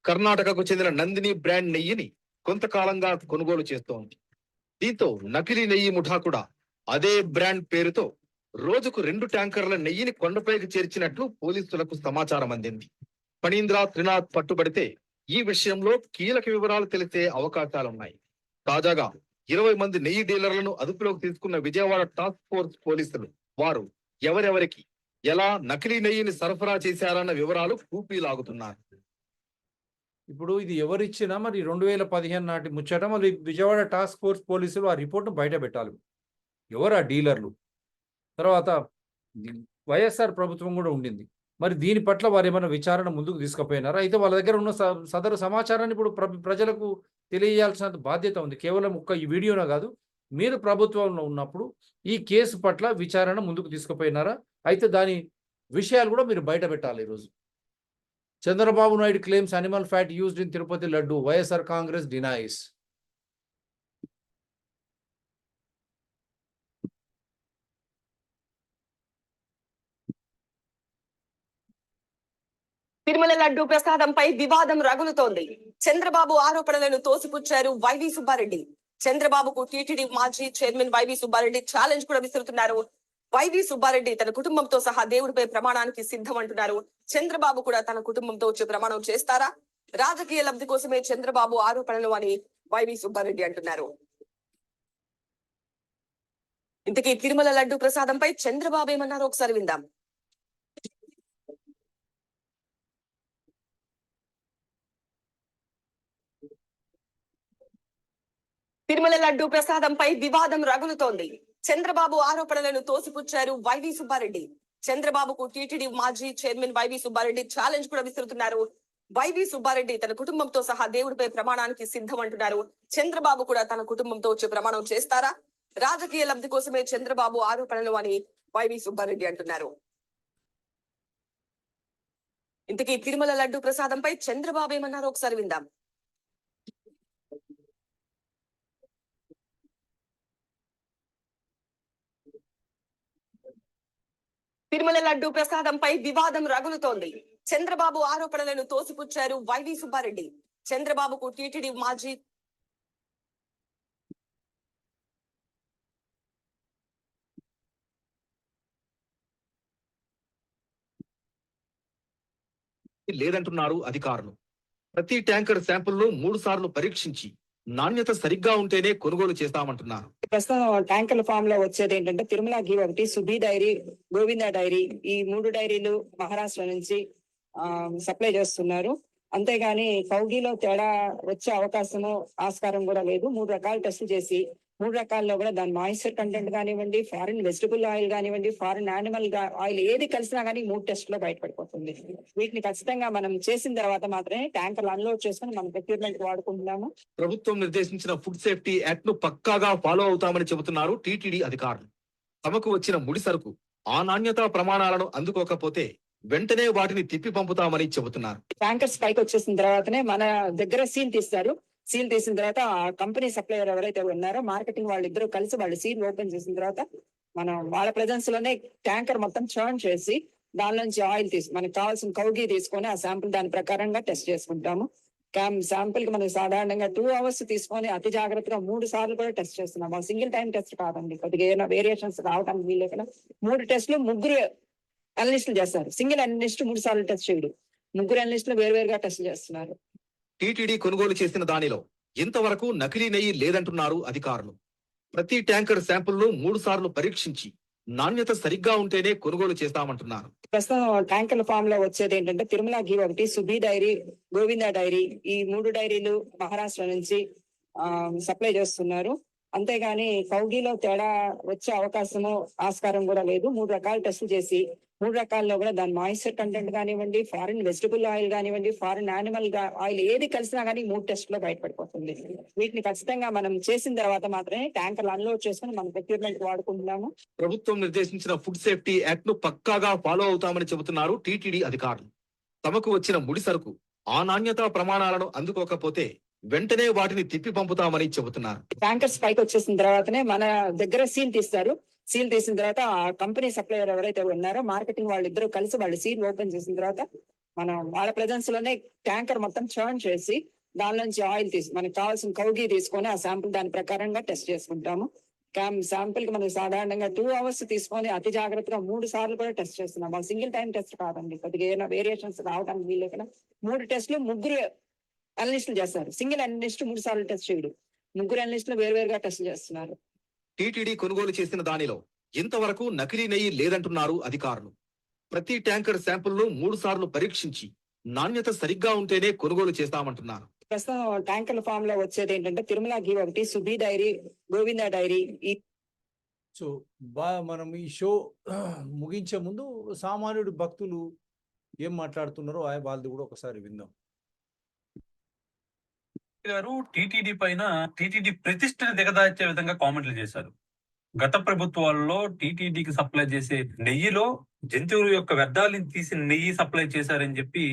కర్ణాటకకు చెందిన నందిని బ్రాండ్ నెయ్యిని కొంతకాలంగా కొనుగోలు చేస్తోంది. దీంతో నకిలీ నెయ్యి ముఠా కూడా అదే బ్రాండ్ పేరుతో రోజుకు 2 ట్యాంకర్ల నెయ్యిని కొండపైకి చేర్చినట్లు పోలీసులకు సమాచారం అందింది. ఫణీంద్ర త్రినాథ్ పట్టుబడితే ఈ విషయంలో కీలక వివరాలు తెలిసే అవకాశాలున్నాయి. తాజాగా 20 మంది నెయ్యి డీలర్లను అదుపులోకి తీసుకున్న విజయవాడ టాస్క్ ఫోర్స్ పోలీసులు వారు ఎవరెవరికి ఎలా నకిలీ నెయ్యిని సరఫరా చేశారన్న వివరాలు కూపీలాగుతున్నారు. ఇప్పుడు ఇది ఎవరిచ్చినా మరి 2015 నాటి ముచ్చట, మరి విజయవాడ టాస్క్ ఫోర్స్ పోలీసులు ఆ రిపోర్ట్ను బయట పెట్టాలి. ఎవరు ఆ డీలర్లు? తర్వాత వైఎస్ఆర్ ప్రభుత్వం కూడా ఉండింది. మరి దీని పట్ల వారు ఏమైనా విచారణ ముందుకు తీసుకుపోయినారా? అయితే వాళ్ళ దగ్గర ఉన్న సదరు సమాచారాన్ని ఇప్పుడు ప్రజలకు తెలియజేయాల్సిన బాధ్యత ఉంది. కేవలం ఈ వీడియోనే కాదు, మీరు ప్రభుత్వంలో ఉన్నప్పుడు ఈ కేసు పట్ల విచారణ ముందుకు తీసుకుపోయినారా? అయితే దాని విషయాలు కూడా మీరు బయట పెట్టాలి. ఈరోజు Chandrababu Naidu claims animal fat used in Tirupati Laddu. YSR Congress denies. Tirumala laddu ప్రసాదంపై వివాదం రగులుతోంది. చంద్రబాబు ఆరోపణలను తోసిపుచ్చారు వైవి సుబ్బారెడ్డి. చంద్రబాబుకు టీటీడీ మాజీ చైర్మన్ వైవి సుబ్బారెడ్డి ఛాలెంజ్ కూడా విసురుతున్నారు. వైవి సుబ్బారెడ్డి తన కుటుంబంతో సహా దేవుడిపై ప్రమాణానికి సిద్ధం అంటున్నారు. చంద్రబాబు కూడా తన కుటుంబంతో వచ్చి ప్రమాణం చేస్తారా? రాజకీయ లబ్ధి కోసమే చంద్రబాబు ఆరోపణలు అని వైవి సుబ్బారెడ్డి అంటున్నారు. ఇంతకీ తిరుమల లడ్డు ప్రసాదంపై చంద్రబాబు ఏమన్నారో ఒకసారి విందాం. తిరుమల లడ్డు ప్రసాదంపై వివాదం రగులుతోంది. చంద్రబాబు ఆరోపణలను తోసిపుచ్చారు వైవి సుబ్బారెడ్డి. చంద్రబాబుకు టీటీడీ మాజీ చైర్మన్ వైవి సుబ్బారెడ్డి ఛాలెంజ్ కూడా విసురుతున్నారు. వైవి సుబ్బారెడ్డి తన కుటుంబంతో సహా దేవుడిపై ప్రమాణానికి సిద్ధం అంటున్నారు. చంద్రబాబు కూడా తన కుటుంబంతో వచ్చి ప్రమాణం చేస్తారా? రాజకీయ లబ్ధి కోసమే చంద్రబాబు ఆరోపణలు అని వైవి సుబ్బారెడ్డి అంటున్నారు. ఇంతకీ తిరుమల లడ్డు ప్రసాదంపై చంద్రబాబు ఏమన్నారో ఒకసారి విందాం. తిరుమల లడ్డు ప్రసాదంపై వివాదం రగులుతోంది. చంద్రబాబు ఆరోపణలను తోసిపుచ్చారు వైవి సుబ్బారెడ్డి. చంద్రబాబుకు టీటీడీ మాజీ లేదంటున్నారు అధికారులు. ప్రతి ట్యాంకర్ శాంపుల్ 3 సార్లు పరీక్షించి నాణ్యత సరిగ్గా ఉంటేనే కొనుగోలు చేస్తామంటున్నారు. ప్రస్తుతం ట్యాంకర్ల ఫామ్ లో వచ్చేది ఏంటంటే తిరుమల ఘీ ఒకటి, సుబ్బి డైరీ, గోవింద డైరీ, ఈ 3 డైరీలు మహారాష్ట్ర నుంచి సప్లై చేస్తున్నారు. అంతేగాని కౌగిలో తేడా వచ్చే అవకాశము ఆస్కారం కూడా లేదు. 3 రకాల టెస్టులు చేసి 3 రకాల్లో కూడా దాని మాయిశ్చర్ కంటెంట్ కానివ్వండి, ఫారిన్ వెజిటబుల్ ఆయిల్ కానివ్వండి, ఫారిన్ యానిమల్ ఆయిల్ ఏది కలిసినా కానీ 3 టెస్టులో బయటపడిపోతుంది. వీటిని ఖచ్చితంగా మనం చేసిన తర్వాత మాత్రమే ట్యాంకర్లు అన్లోడ్ చేసుకుని మనం ప్రొక్యూర్మెంట్ వాడుకుంటున్నాము. ప్రభుత్వం నిర్దేశించిన ఫుడ్ సేఫ్టీ యాక్ట్ ను పక్కాగా ఫాలో అవుతామని చెబుతున్నారు టీటీడీ అధికారులు. తమకు వచ్చిన ముడి సరుకు ఆ నాణ్యతా ప్రమాణాలను అందుకోకపోతే వెంటనే వాటిని తిప్పి పంపుతామని చెబుతున్నారు. ట్యాంకర్స్ పైకి వచ్చేసిన తర్వాతనే మన దగ్గర సీల్ తీస్తారు. సీల్ తీసిన తర్వాత ఆ కంపెనీ సప్లయర్ ఎవరైతే ఉన్నారో మార్కెటింగ్ వాళ్ళిద్దరూ కలిసి వాళ్ళు సీల్ ఓపెన్ చేసిన తర్వాత మనం వాళ్ళ ప్రెజెన్స్ లోనే ట్యాంకర్ మొత్తం చర్న్ చేసి దాని నుంచి ఆయిల్ మనకు కావాల్సిన కౌగి తీసుకొని ఆ శాంపుల్ దాని ప్రకారంగా టెస్ట్ చేసుకుంటాము. శాంపుల్ కి మనం సాధారణంగా 2 hours తీసుకొని అతి జాగ్రత్తగా 3 సార్లు కూడా టెస్ట్ చేస్తున్నాం. సింగిల్ టైం టెస్ట్ కాదండి, కొద్దిగా ఏమైనా వేరియేషన్స్ రావడానికి వీలు లేకుండా 3 టెస్టులు 3 అనలిస్టులు చేస్తారు. సింగిల్ అనలిస్ట్ 3 సార్లు టెస్ట్ చేయడు, 3 అనలిస్టులు వేరువేరుగా టెస్ట్ చేస్తున్నారు. టీటీడీ కొనుగోలు చేసిన దానిలో ఇంతవరకు నకిలీ నెయ్యి లేదంటున్నారు అధికారులు. ప్రతి ట్యాంకర్ శాంపుల్ ను 3 సార్లు పరీక్షించి నాణ్యత సరిగ్గా ఉంటేనే కొనుగోలు చేస్తామంటున్నారు. ప్రస్తుతం ట్యాంకర్ల ఫామ్ లో వచ్చేది ఏంటంటే తిరుమల ఘీ ఒకటి, సుబ్బి డైరీ, గోవింద డైరీ, ఈ 3 డైరీలు మహారాష్ట్ర నుంచి సప్లై చేస్తున్నారు. అంతేగాని కౌగిలో తేడా వచ్చే అవకాశము ఆస్కారం కూడా లేదు. 3 రకాల టెస్టులు చేసి 3 రకాల్లో కూడా దాని మాయిశ్చర్ కంటెంట్ కానివ్వండి, ఫారిన్ వెజిటబుల్ ఆయిల్ కానివ్వండి, ఫారిన్ యానిమల్ ఆయిల్ ఏది కలిసినా కానీ 3 టెస్టులో బయటపడిపోతుంది. వీటిని ఖచ్చితంగా మనం చేసిన తర్వాత మాత్రమే ట్యాంకర్లు అన్లోడ్ చేసుకుని మనం ప్రొక్యూర్మెంట్ వాడుకుంటున్నాము. ప్రభుత్వం నిర్దేశించిన ఫుడ్ సేఫ్టీ యాక్ట్ ను పక్కాగా ఫాలో అవుతామని చెబుతున్నారు టీటీడీ అధికారులు. తమకు వచ్చిన ముడి సరుకు ఆ నాణ్యతా ప్రమాణాలను అందుకోకపోతే వెంటనే వాటిని తిప్పి పంపుతామని చెబుతున్నారు. ట్యాంకర్స్ పైకి వచ్చేసిన తర్వాతనే మన దగ్గర సీల్ తీస్తారు. సీల్ తీసిన తర్వాత ఆ కంపెనీ సప్లయర్ ఎవరైతే ఉన్నారో మార్కెటింగ్ వాళ్ళిద్దరూ కలిసి వాళ్ళు సీల్ ఓపెన్ చేసిన తర్వాత మనం వాళ్ళ ప్రెజెన్స్ లోనే ట్యాంకర్ మొత్తం చర్న్ చేసి దాని నుంచి ఆయిల్ మనకు కావాల్సిన కౌగి తీసుకొని ఆ శాంపుల్ దాని ప్రకారంగా టెస్ట్ చేసుకుంటాము. శాంపుల్ కి మనం సాధారణంగా 2 hours తీసుకొని అతి జాగ్రత్తగా 3 సార్లు కూడా టెస్ట్ చేస్తున్నాం. సింగిల్ టైం టెస్ట్ కాదండి, కొద్దిగా ఏమైనా వేరియేషన్స్ రావడానికి వీలు లేకుండా 3 టెస్టులు 3 అనలిస్టులు చేస్తారు. సింగిల్ అనలిస్ట్ 3 సార్లు టెస్ట్ చేయడు, 3 అనలిస్టులు వేరువేరుగా టెస్ట్ చేస్తున్నారు. టీటీడీ కొనుగోలు చేసిన దానిలో ఇంతవరకు నకిలీ నెయ్యి లేదంటున్నారు అధికారులు. ప్రతి ట్యాంకర్ శాంపుల్ ను 3 సార్లు పరీక్షించి నాణ్యత సరిగ్గా ఉంటేనే కొనుగోలు చేస్తామంటున్నారు. ప్రస్తుతం ట్యాంకర్ల ఫామ్ లో వచ్చేది ఏంటంటే తిరుమల ఘీ ఒకటి, సుబ్బి డైరీ, గోవింద డైరీ, ఈ సో మనం ఈ షో ముగించే ముందు సామాన్యుడి భక్తులు ఏం మాట్లాడుతున్నారో వాళ్ళది కూడా ఒకసారి విందాం. గారు టీటీడీ పైన టీటీడీ ప్రతిష్టని దిగదార్చే విధంగా కామెంట్లు చేశారు. గత ప్రభుత్వాల్లో టీటీడీకి సప్లై చేసే నెయ్యిలో జంతువుల యొక్క వ్యర్థాలను తీసి నెయ్యి సప్లై చేశారని చెప్పి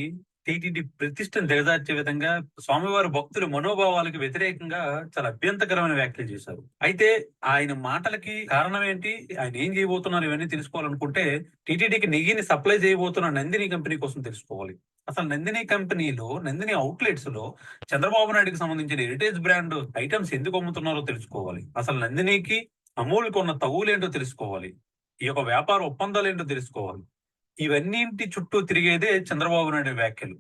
టీటీడీ ప్రతిష్టను దిగజార్చే విధంగా స్వామివారి భక్తుల మనోభావాలకు వ్యతిరేకంగా చాలా అభ్యంతకరమైన వ్యాఖ్యలు చేశారు. అయితే ఆయన మాటలకి కారణం ఏంటి, ఆయన ఏం చేయబోతున్నారు, ఇవన్నీ తెలుసుకోవాలనుకుంటే టీటీడీకి నెయ్యిని సప్లై చేయబోతున్న నందిని కంపెనీ కోసం తెలుసుకోవాలి. అసలు నందిని కంపెనీలో, నందిని అవుట్లెట్స్ లో చంద్రబాబు నాయుడుకి సంబంధించిన హెరిటేజ్ బ్రాండ్ ఐటమ్స్ ఎందుకు అమ్ముతున్నారో తెలుసుకోవాలి. అసలు నందినికి అమూల్కి ఉన్న తగులేంటో తెలుసుకోవాలి. ఈ యొక్క వ్యాపార ఒప్పందాలు ఏంటో తెలుసుకోవాలి. ఇవన్నింటి చుట్టూ తిరిగేదే చంద్రబాబు నాయుడు వ్యాఖ్యలు.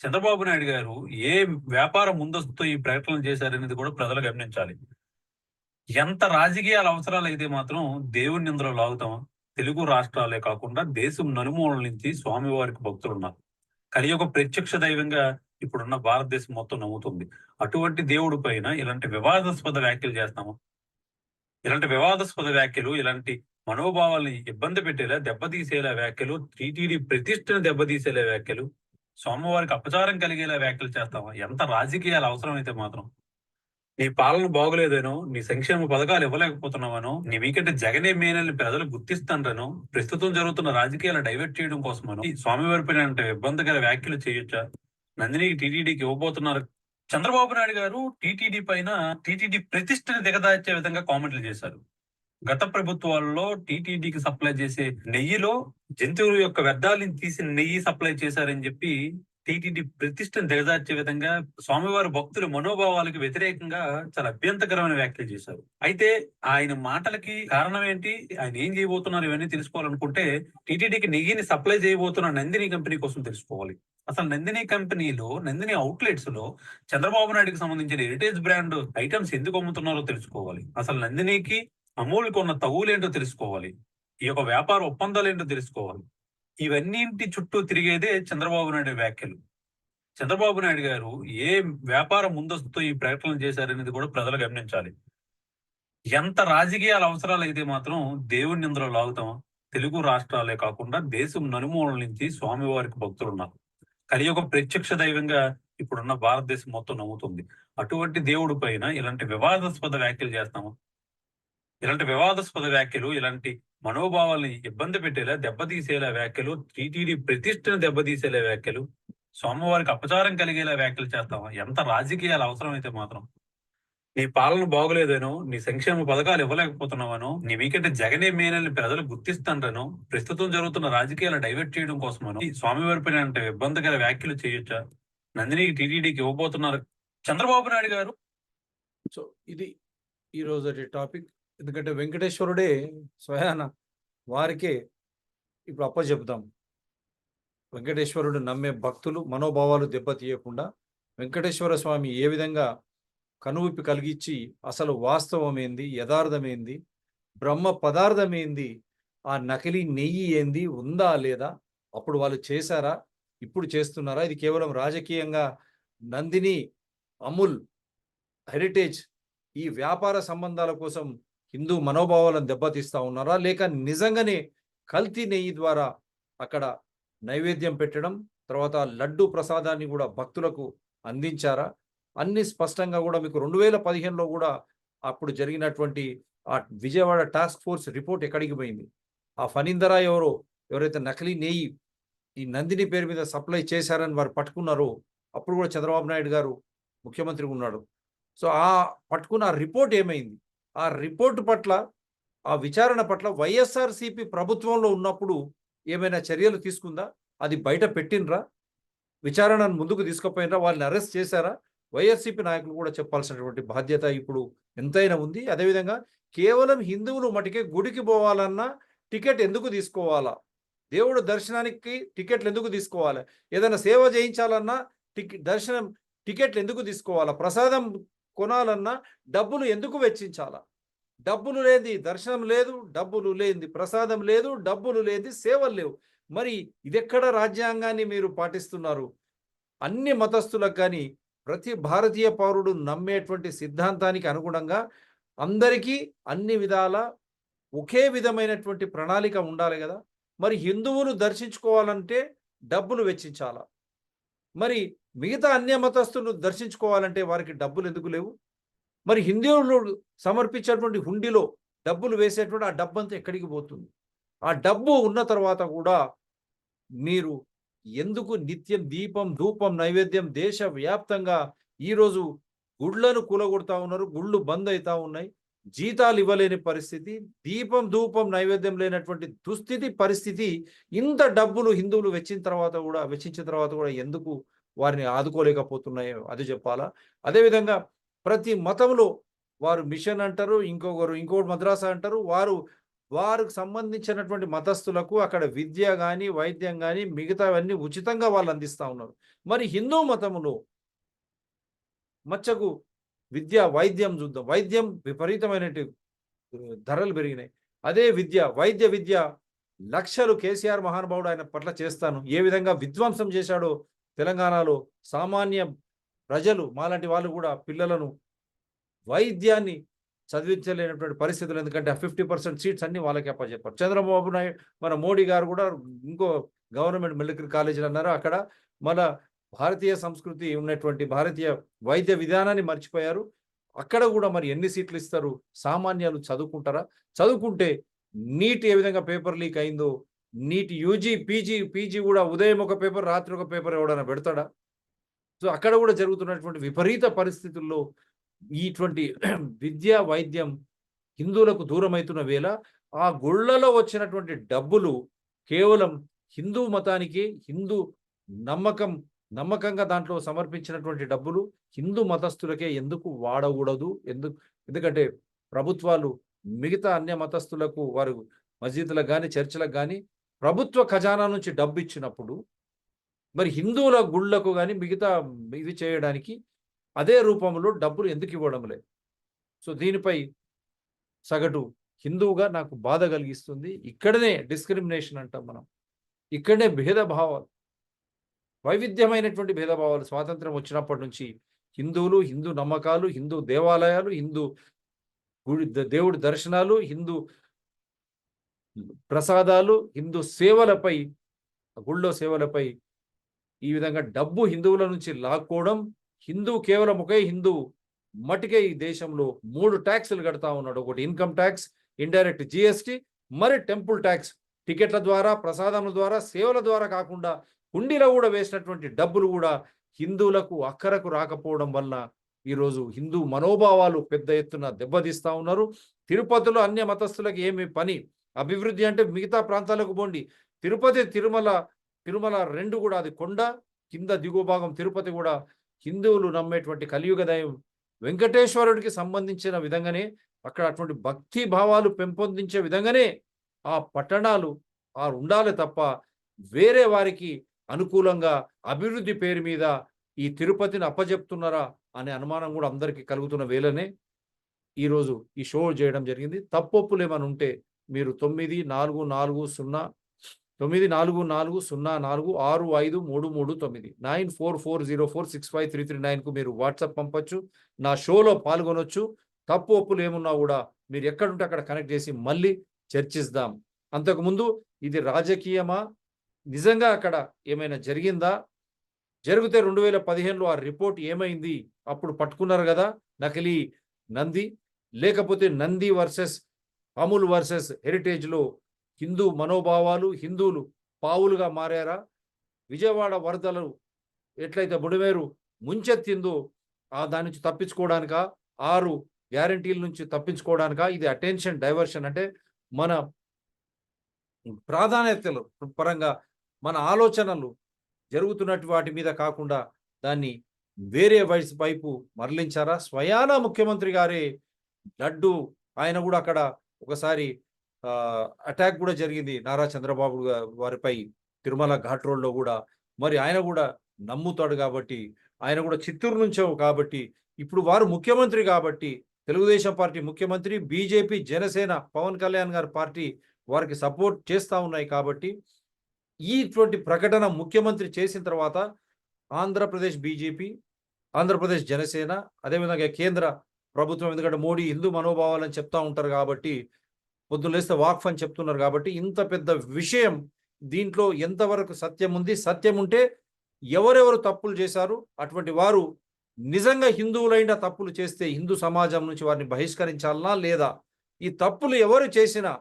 చంద్రబాబు నాయుడు గారు ఏ వ్యాపార ముందస్తుతో ఈ ప్రకటనలు చేశారనేది కూడా ప్రజలు గమనించాలి. ఎంత రాజకీయాల అవసరాలు అయితే మాత్రం దేవుని ఇందులో లాగుతామా? తెలుగు రాష్ట్రాలే కాకుండా దేశం నలుమూలల నుంచి స్వామివారికి భక్తులు ఉన్నారు. కలియుగ ప్రత్యక్ష దైవంగా ఇప్పుడున్న భారతదేశం మొత్తం నమ్ముతుంది. అటువంటి దేవుడి పైన ఇలాంటి వివాదాస్పద వ్యాఖ్యలు చేస్తాము. ఇలాంటి వివాదాస్పద వ్యాఖ్యలు, ఇలాంటి మనోభావాల్ని ఇబ్బంది పెట్టేలా, దెబ్బతీసేలా వ్యాఖ్యలు, టీటీడీ ప్రతిష్టను దెబ్బతీసేలా వ్యాఖ్యలు, స్వామివారికి అపచారం కలిగేలా వ్యాఖ్యలు చేస్తామా? ఎంత రాజకీయాలు అవసరమైతే మాత్రం. నీ పాలన బాగోలేదనో, నీ సంక్షేమ పథకాలు ఇవ్వలేకపోతున్నావనో, నీ మీకంటే జగనే మేనల్ని ప్రజలు గుర్తిస్తానో, ప్రస్తుతం జరుగుతున్న రాజకీయాలు డైవర్ట్ చేయడం కోసమనో ఈ స్వామివారి పైన అంటే ఇబ్బందికర వ్యాఖ్యలు చేయొచ్చా? నందినికి టీటీడీకి ఇవ్వబోతున్నారు. చంద్రబాబు నాయుడు గారు టీటీడీ పైన టీటీడీ ప్రతిష్టని దిగదార్చే విధంగా కామెంట్లు చేశారు. గత ప్రభుత్వాల్లో టీటీడీకి సప్లై చేసే నెయ్యిలో జంతువుల యొక్క వ్యర్థాలను తీసి నెయ్యి సప్లై చేశారని చెప్పి టీటీడీ ప్రతిష్టను దిగజార్చే విధంగా స్వామివారి భక్తుల మనోభావాలకు వ్యతిరేకంగా చాలా అభ్యంతకరమైన వ్యాఖ్యలు చేశారు. అయితే ఆయన మాటలకి కారణం ఏంటి, ఆయన ఏం చేయబోతున్నారు, ఇవన్నీ తెలుసుకోవాలనుకుంటే టీటీడీకి నెయ్యిని సప్లై చేయబోతున్న నందిని కంపెనీ కోసం తెలుసుకోవాలి. అసలు నందిని కంపెనీలో, నందిని అవుట్లెట్స్ లో చంద్రబాబు నాయుడుకి సంబంధించిన హెరిటేజ్ బ్రాండ్ ఐటమ్స్ ఎందుకు అమ్ముతున్నారో తెలుసుకోవాలి. అసలు నందినికి అమూల్కి ఉన్న తగులేంటో తెలుసుకోవాలి. ఈ యొక్క వ్యాపార ఒప్పందాలు ఏంటో తెలుసుకోవాలి. ఇవన్నింటి చుట్టూ తిరిగేదే చంద్రబాబు నాయుడు వ్యాఖ్యలు. చంద్రబాబు నాయుడు గారు ఏ వ్యాపార ముందస్తుతో ఈ ప్రకటనలు చేశారనేది కూడా ప్రజలు గమనించాలి. ఎంత రాజకీయాల అవసరాలు అయితే మాత్రం దేవుడిని ఇందులో లాగుతాం. తెలుగు రాష్ట్రాలే కాకుండా దేశం నలుమూలల నుంచి స్వామివారికి భక్తులు ఉన్నారు. కలియుగ ప్రత్యక్ష దైవంగా ఇప్పుడున్న భారతదేశం మొత్తం నమ్ముతుంది. అటువంటి దేవుడి పైన ఇలాంటి వివాదాస్పద వ్యాఖ్యలు చేస్తాము. ఇలాంటి వివాదాస్పద వ్యాఖ్యలు, ఇలాంటి మనోభావాల్ని ఇబ్బంది పెట్టేలా, దెబ్బతీసేలా వ్యాఖ్యలు, టీటీడీ ప్రతిష్టను దెబ్బతీసేలా వ్యాఖ్యలు, స్వామివారికి అపచారం కలిగేలా వ్యాఖ్యలు చేస్తామా? ఎంత రాజకీయాలు అవసరమైతే మాత్రం. నీ పాలన బాగోలేదనో, నీ సంక్షేమ పథకాలు ఇవ్వలేకపోతున్నావనో, నీ మీకంటే జగనే మేనని ప్రజలు గుర్తిస్తాండ్రనో, ప్రస్తుతం జరుగుతున్న రాజకీయాలు డైవర్ట్ చేయడం కోసమనో ఈ స్వామివారి పైన అంటే ఇబ్బందికర వ్యాఖ్యలు చేయొచ్చా? నందినికి టీటీడీకి ఇవ్వబోతున్నారు చంద్రబాబు నాయుడు గారు. సో ఇది ఈ రోజటి టాపిక్. ఎందుకంటే వెంకటేశ్వరుడే స్వయాన వారికే ఇప్పుడు అప్పచెప్తాం. వెంకటేశ్వరుడు నమ్మే భక్తులు మనోభావాలు దెబ్బతీయకుండా వెంకటేశ్వర స్వామి ఏ విధంగా కనువిప్పి కలిగించి అసలు వాస్తవం ఏంది, యథార్థమేంది, బ్రహ్మ పదార్థం ఏంది, ఆ నకిలీ నెయ్యి ఏంది, ఉందా లేదా, అప్పుడు వాళ్ళు చేశారా, ఇప్పుడు చేస్తున్నారా, ఇది కేవలం రాజకీయంగా నందిని, అమూల్, హెరిటేజ్ ఈ వ్యాపార సంబంధాల కోసం హిందూ మనోభావాలను దెబ్బతీస్తా ఉన్నారా, లేక నిజంగానే కల్తీ నెయ్యి ద్వారా అక్కడ నైవేద్యం పెట్టడం, తర్వాత లడ్డు ప్రసాదాన్ని కూడా భక్తులకు అందించారా, అన్ని స్పష్టంగా కూడా మీకు 2015లో కూడా అప్పుడు జరిగినటువంటి ఆ విజయవాడ టాస్క్ ఫోర్స్ రిపోర్ట్ ఎక్కడికి పోయింది, ఆ ఫణీందరా ఎవరైతే నకిలీ నెయ్యి ఈ నందిని పేరు మీద సప్లై చేశారని వారు పట్టుకున్నారో అప్పుడు కూడా చంద్రబాబు నాయుడు గారు ముఖ్యమంత్రి ఉన్నాడు. సో ఆ పట్టుకున్న ఆ రిపోర్ట్ ఏమైంది, ఆ రిపోర్ట్ పట్ల, ఆ విచారణ పట్ల వైఎస్ఆర్సీపీ ప్రభుత్వంలో ఉన్నప్పుడు ఏమైనా చర్యలు తీసుకుందా, అది బయట పెట్టినరా, విచారణను ముందుకు తీసుకుపోయినరా, వాళ్ళని అరెస్ట్ చేశారా, వైఎస్సీపీ నాయకులు కూడా చెప్పాల్సినటువంటి బాధ్యత ఇప్పుడు ఎంతైనా ఉంది. అదేవిధంగా కేవలం హిందువులు మటుకే గుడికి పోవాలన్నా టికెట్ ఎందుకు తీసుకోవాలా, దేవుడు దర్శనానికి టికెట్లు ఎందుకు తీసుకోవాలి, ఏదైనా సేవ చేయించాలన్నా దర్శనం టికెట్లు ఎందుకు తీసుకోవాలా, ప్రసాదం కొనాలన్నా డబ్బులు ఎందుకు వెచ్చించాలా, డబ్బులు లేని దర్శనం లేదు, డబ్బులు లేని ప్రసాదం లేదు, డబ్బులు లేని సేవలు లేవు. మరి ఇదెక్కడ రాజ్యాంగాన్ని మీరు పాటిస్తున్నారు? అన్ని మతస్థులకు కానీ ప్రతి భారతీయ పౌరుడు నమ్మేటువంటి సిద్ధాంతానికి అనుగుణంగా అందరికీ అన్ని విధాల ఒకే విధమైనటువంటి ప్రణాళిక ఉండాలి కదా. మరి హిందువులు దర్శించుకోవాలంటే డబ్బులు వెచ్చించాలా, మరి మిగతా అన్య మతస్థులు దర్శించుకోవాలంటే వారికి డబ్బులు ఎందుకు లేవు? మరి హిందువులు సమర్పించేటువంటి హుండీలో డబ్బులు వేసేటువంటి ఆ డబ్బు అంతా ఎక్కడికి పోతుంది? ఆ డబ్బు ఉన్న తర్వాత కూడా మీరు ఎందుకు నిత్యం దీపం ధూపం నైవేద్యం దేశవ్యాప్తంగా ఈరోజు గుళ్ళను కూలగొడతా ఉన్నారు, గుళ్ళు బంద్ అవుతా ఉన్నాయి, జీతాలు ఇవ్వలేని పరిస్థితి, దీపం ధూపం నైవేద్యం లేనటువంటి దుస్థితి పరిస్థితి. ఇంత డబ్బులు హిందువులు వెచ్చించిన తర్వాత కూడా ఎందుకు వారిని ఆదుకోలేకపోతున్నాయో అది చెప్పాలా. అదేవిధంగా ప్రతి మతంలో వారు మిషన్ అంటారు, ఇంకోటి మద్రాసా అంటారు, వారికి సంబంధించినటువంటి మతస్థులకు అక్కడ విద్య కానీ వైద్యం కానీ మిగతావన్నీ ఉచితంగా వాళ్ళు అందిస్తూ ఉన్నారు. మరి హిందూ మతములో మచ్చకు విద్య వైద్యం చూద్దాం, వైద్యం విపరీతమైన ధరలు పెరిగినాయి. అదే వైద్య లక్షలు కేసీఆర్ మహానుభావుడు ఆయన పట్ల చేస్తాను ఏ విధంగా విధ్వంసం చేశాడో తెలంగాణలో సామాన్య ప్రజలు మాలాంటి వాళ్ళు కూడా పిల్లలను వైద్యాన్ని చదివించలేనటువంటి పరిస్థితులు. ఎందుకంటే ఆ 50% సీట్స్ అన్ని వాళ్ళకి అప్పచెప్పారు. చంద్రబాబు నాయుడు మన మోడీ గారు కూడా ఇంకో గవర్నమెంట్ మెడికల్ కాలేజీలు అన్నారు, అక్కడ మన భారతీయ సంస్కృతి ఉన్నటువంటి భారతీయ వైద్య విధానాన్ని మర్చిపోయారు. అక్కడ కూడా మరి ఎన్ని సీట్లు ఇస్తారు? సామాన్యాలు చదువుకుంటారా? చదువుకుంటే నీట్ ఏ విధంగా పేపర్ లీక్ అయిందో, నీట్ యూజీ పీజీ కూడా ఉదయం ఒక పేపర్ రాత్రి ఒక పేపర్ ఎవడైనా పెడతాడా? సో అక్కడ కూడా జరుగుతున్నటువంటి విపరీత పరిస్థితుల్లో ఇటువంటి విద్య వైద్యం హిందువులకు దూరమవుతున్న వేళ ఆ గుళ్ళలో వచ్చినటువంటి డబ్బులు కేవలం హిందూ మతానికి, హిందూ నమ్మకంగా దాంట్లో సమర్పించినటువంటి డబ్బులు హిందూ మతస్థులకే ఎందుకు వాడకూడదు? ఎందుకంటే ప్రభుత్వాలు మిగతా అన్య మతస్థులకు వారు మసీదులకు కానీ చర్చిలకు కానీ ప్రభుత్వ ఖజానా నుంచి డబ్బు ఇచ్చినప్పుడు మరి హిందువుల గుళ్ళకు కానీ మిగతా ఇది చేయడానికి అదే రూపంలో డబ్బులు ఎందుకు ఇవ్వడం లేదు? సో దీనిపై సగటు హిందువుగా నాకు బాధ కలిగిస్తుంది. ఇక్కడనే డిస్క్రిమినేషన్ అంటాం మనం, ఇక్కడనే భేదభావాలు. వైవిధ్యమైనటువంటి భేదభావాలు స్వాతంత్రం వచ్చినప్పటి నుంచి హిందువులు, హిందూ నమ్మకాలు, హిందూ దేవాలయాలు, హిందూ దేవుడి దర్శనాలు, హిందూ ప్రసాదాలు, హిందూ సేవలపై, గుళ్ళో సేవలపై ఈ విధంగా డబ్బు హిందువుల నుంచి లాక్కోవడం, కేవలం ఒకే హిందువు మటుకే ఈ దేశంలో 3 ట్యాక్సులు కడతా ఉన్నాడు. ఒకటి ఇన్కమ్ ట్యాక్స్, ఇండైరెక్ట్ జిఎస్టి, మరి టెంపుల్ ట్యాక్స్. టికెట్ల ద్వారా, ప్రసాదముల ద్వారా, సేవల ద్వారా కాకుండా హుండీలో కూడా వేసినటువంటి డబ్బులు కూడా హిందువులకు అక్కరకు రాకపోవడం వల్ల ఈరోజు హిందూ మనోభావాలు పెద్ద ఎత్తున దెబ్బతీస్తా ఉన్నారు. తిరుపతిలో అన్య మతస్థులకు ఏమి పని? అభివృద్ధి అంటే మిగతా ప్రాంతాలకు పోండి. తిరుపతి, తిరుమల రెండు కూడా, అది కొండ కింద దిగువ భాగం తిరుపతి కూడా హిందువులు నమ్మేటువంటి కలియుగ దైవం వెంకటేశ్వరుడికి సంబంధించిన విధంగానే, అక్కడ అటువంటి భక్తి భావాలు పెంపొందించే విధంగానే ఆ పట్టణాలు ఉండాలి తప్ప వేరే వారికి అనుకూలంగా అభివృద్ధి పేరు మీద ఈ తిరుపతిని అప్పజెప్తున్నారా అనే అనుమానం కూడా అందరికీ కలుగుతున్న వేళనే ఈరోజు ఈ షో చేయడం జరిగింది. తప్పొప్పులు ఏమైనా ఉంటే మీరు 9440465339 9440465339కు మీరు వాట్సాప్ పంపొచ్చు. నా షోలో పాల్గొనొచ్చు. తప్పు ఒప్పులు ఏమున్నా కూడా మీరు ఎక్కడుంటే అక్కడ కనెక్ట్ చేసి మళ్ళీ చర్చిద్దాం. అంతకుముందు ఇది రాజకీయమా, నిజంగా అక్కడ ఏమైనా జరిగిందా, జరిగితే 2015లో ఆ రిపోర్ట్ ఏమైంది, అప్పుడు పట్టుకున్నారు కదా నకిలీ నంది, లేకపోతే నంది వర్సెస్ అమూల్ వర్సెస్ హెరిటేజ్లో హిందూ మనోభావాలు, హిందువులు పావులుగా మారారా? విజయవాడ వరదలు ఎట్లయితే బుడమేరు ముంచెత్తిందో దాని నుంచి తప్పించుకోవడానికా, 6 గ్యారంటీల నుంచి తప్పించుకోవడానికా? ఇది అటెన్షన్ డైవర్షన్. అంటే మన ప్రాధాన్యతలు పరంగా మన ఆలోచనలు జరుగుతున్నట్టు వాటి మీద కాకుండా దాన్ని వేరే వైపు మరలించారా? స్వయాన ముఖ్యమంత్రి గారే లడ్డు, ఆయన కూడా అక్కడ ఒకసారి అటాక్ కూడా జరిగింది నారా చంద్రబాబు వారిపై తిరుమల ఘాట్ రోడ్లో కూడా. మరి ఆయన కూడా నమ్ముతాడు కాబట్టి, ఆయన కూడా చిత్తూరు నుంచే కాబట్టి, ఇప్పుడు వారు ముఖ్యమంత్రి కాబట్టి, తెలుగుదేశం పార్టీ ముఖ్యమంత్రి, బీజేపీ, జనసేన, పవన్ కళ్యాణ్ గారి పార్టీ వారికి సపోర్ట్ చేస్తూ ఉన్నాయి కాబట్టి ఇటువంటి ప్రకటన ముఖ్యమంత్రి చేసిన తర్వాత ఆంధ్రప్రదేశ్ బీజేపీ, ఆంధ్రప్రదేశ్ జనసేన, అదేవిధంగా కేంద్ర ప్రభుత్వం, ఎందుకంటే మోడీ హిందూ మనోభావాలని చెప్తా ఉంటారు కాబట్టి, పొద్దున్న లేస్తే వాక్ఫ్ అని చెప్తున్నారు కాబట్టి, ఇంత పెద్ద విషయం దీంట్లో ఎంతవరకు సత్యం ఉంది, సత్యం ఉంటే ఎవరెవరు తప్పులు చేశారు, అటువంటి వారు నిజంగా హిందువులైన తప్పులు చేస్తే హిందూ సమాజం నుంచి వారిని బహిష్కరించాలనా లేదా? ఈ తప్పులు ఎవరు చేసినా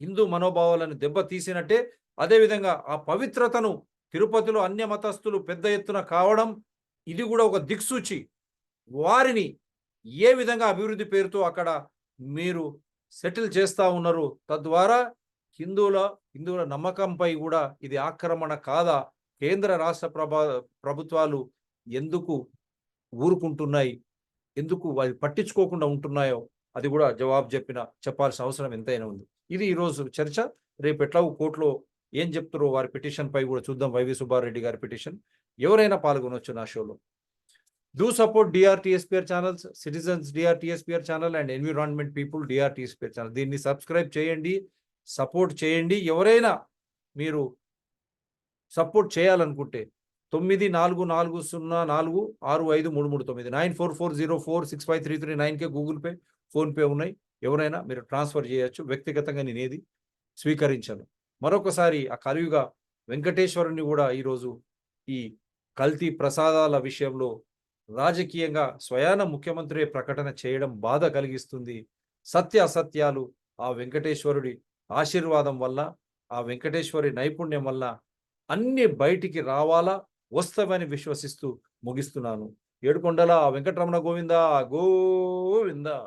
హిందూ మనోభావాలను దెబ్బతీసినట్టే. అదేవిధంగా ఆ పవిత్రతను తిరుపతిలో అన్య మతస్థులు పెద్ద ఎత్తున కావడం, ఇది కూడా ఒక దిక్సూచి. వారిని ఏ విధంగా అభివృద్ధి పేరుతో అక్కడ మీరు సెటిల్ చేస్తూ ఉన్నారు, తద్వారా హిందువుల నమ్మకంపై కూడా ఇది ఆక్రమణ కాదా? కేంద్ర రాష్ట్ర ప్రభుత్వాలు ఎందుకు ఊరుకుంటున్నాయి, ఎందుకు అవి పట్టించుకోకుండా ఉంటున్నాయో అది కూడా జవాబు చెప్పాల్సిన అవసరం ఎంతైనా ఉంది. ఇది ఈరోజు చర్చ. రేపు ఎట్లాగో కోర్టులో ఏం చెప్తారో వారి పిటిషన్ పై కూడా చూద్దాం. వైవి సుబ్బారెడ్డి గారి పిటిషన్. ఎవరైనా పాల్గొనవచ్చు నా షోలో. Do support DRTSPR channels, Citizens DRTSPR channel and Environment People DRTSPR channel. దీన్ని సబ్స్క్రైబ్ చేయండి, సపోర్ట్ చేయండి. ఎవరైనా మీరు సపోర్ట్ చేయాలనుకుంటే 9440465339 9440465339కే గూగుల్ పే, ఫోన్పే ఉన్నాయి. ఎవరైనా మీరు ట్రాన్స్ఫర్ చేయొచ్చు. వ్యక్తిగతంగా నేనేది స్వీకరించను. మరొకసారి ఆ కలియుగ వెంకటేశ్వరుని కూడా ఈరోజు ఈ కల్తీ ప్రసాదాల విషయంలో రాజకీయంగా స్వయాన ముఖ్యమంత్రి ప్రకటన చేయడం బాధ కలిగిస్తుంది. సత్య అసత్యాలు ఆ వెంకటేశ్వరుడి ఆశీర్వాదం వల్ల, ఆ వెంకటేశ్వరి నైపుణ్యం వల్ల అన్ని బయటికి రావాలా, వస్తావని విశ్వసిస్తూ ముగిస్తున్నాను. ఏడుకొండల వెంకటరమణ గోవిందా గోవిందా.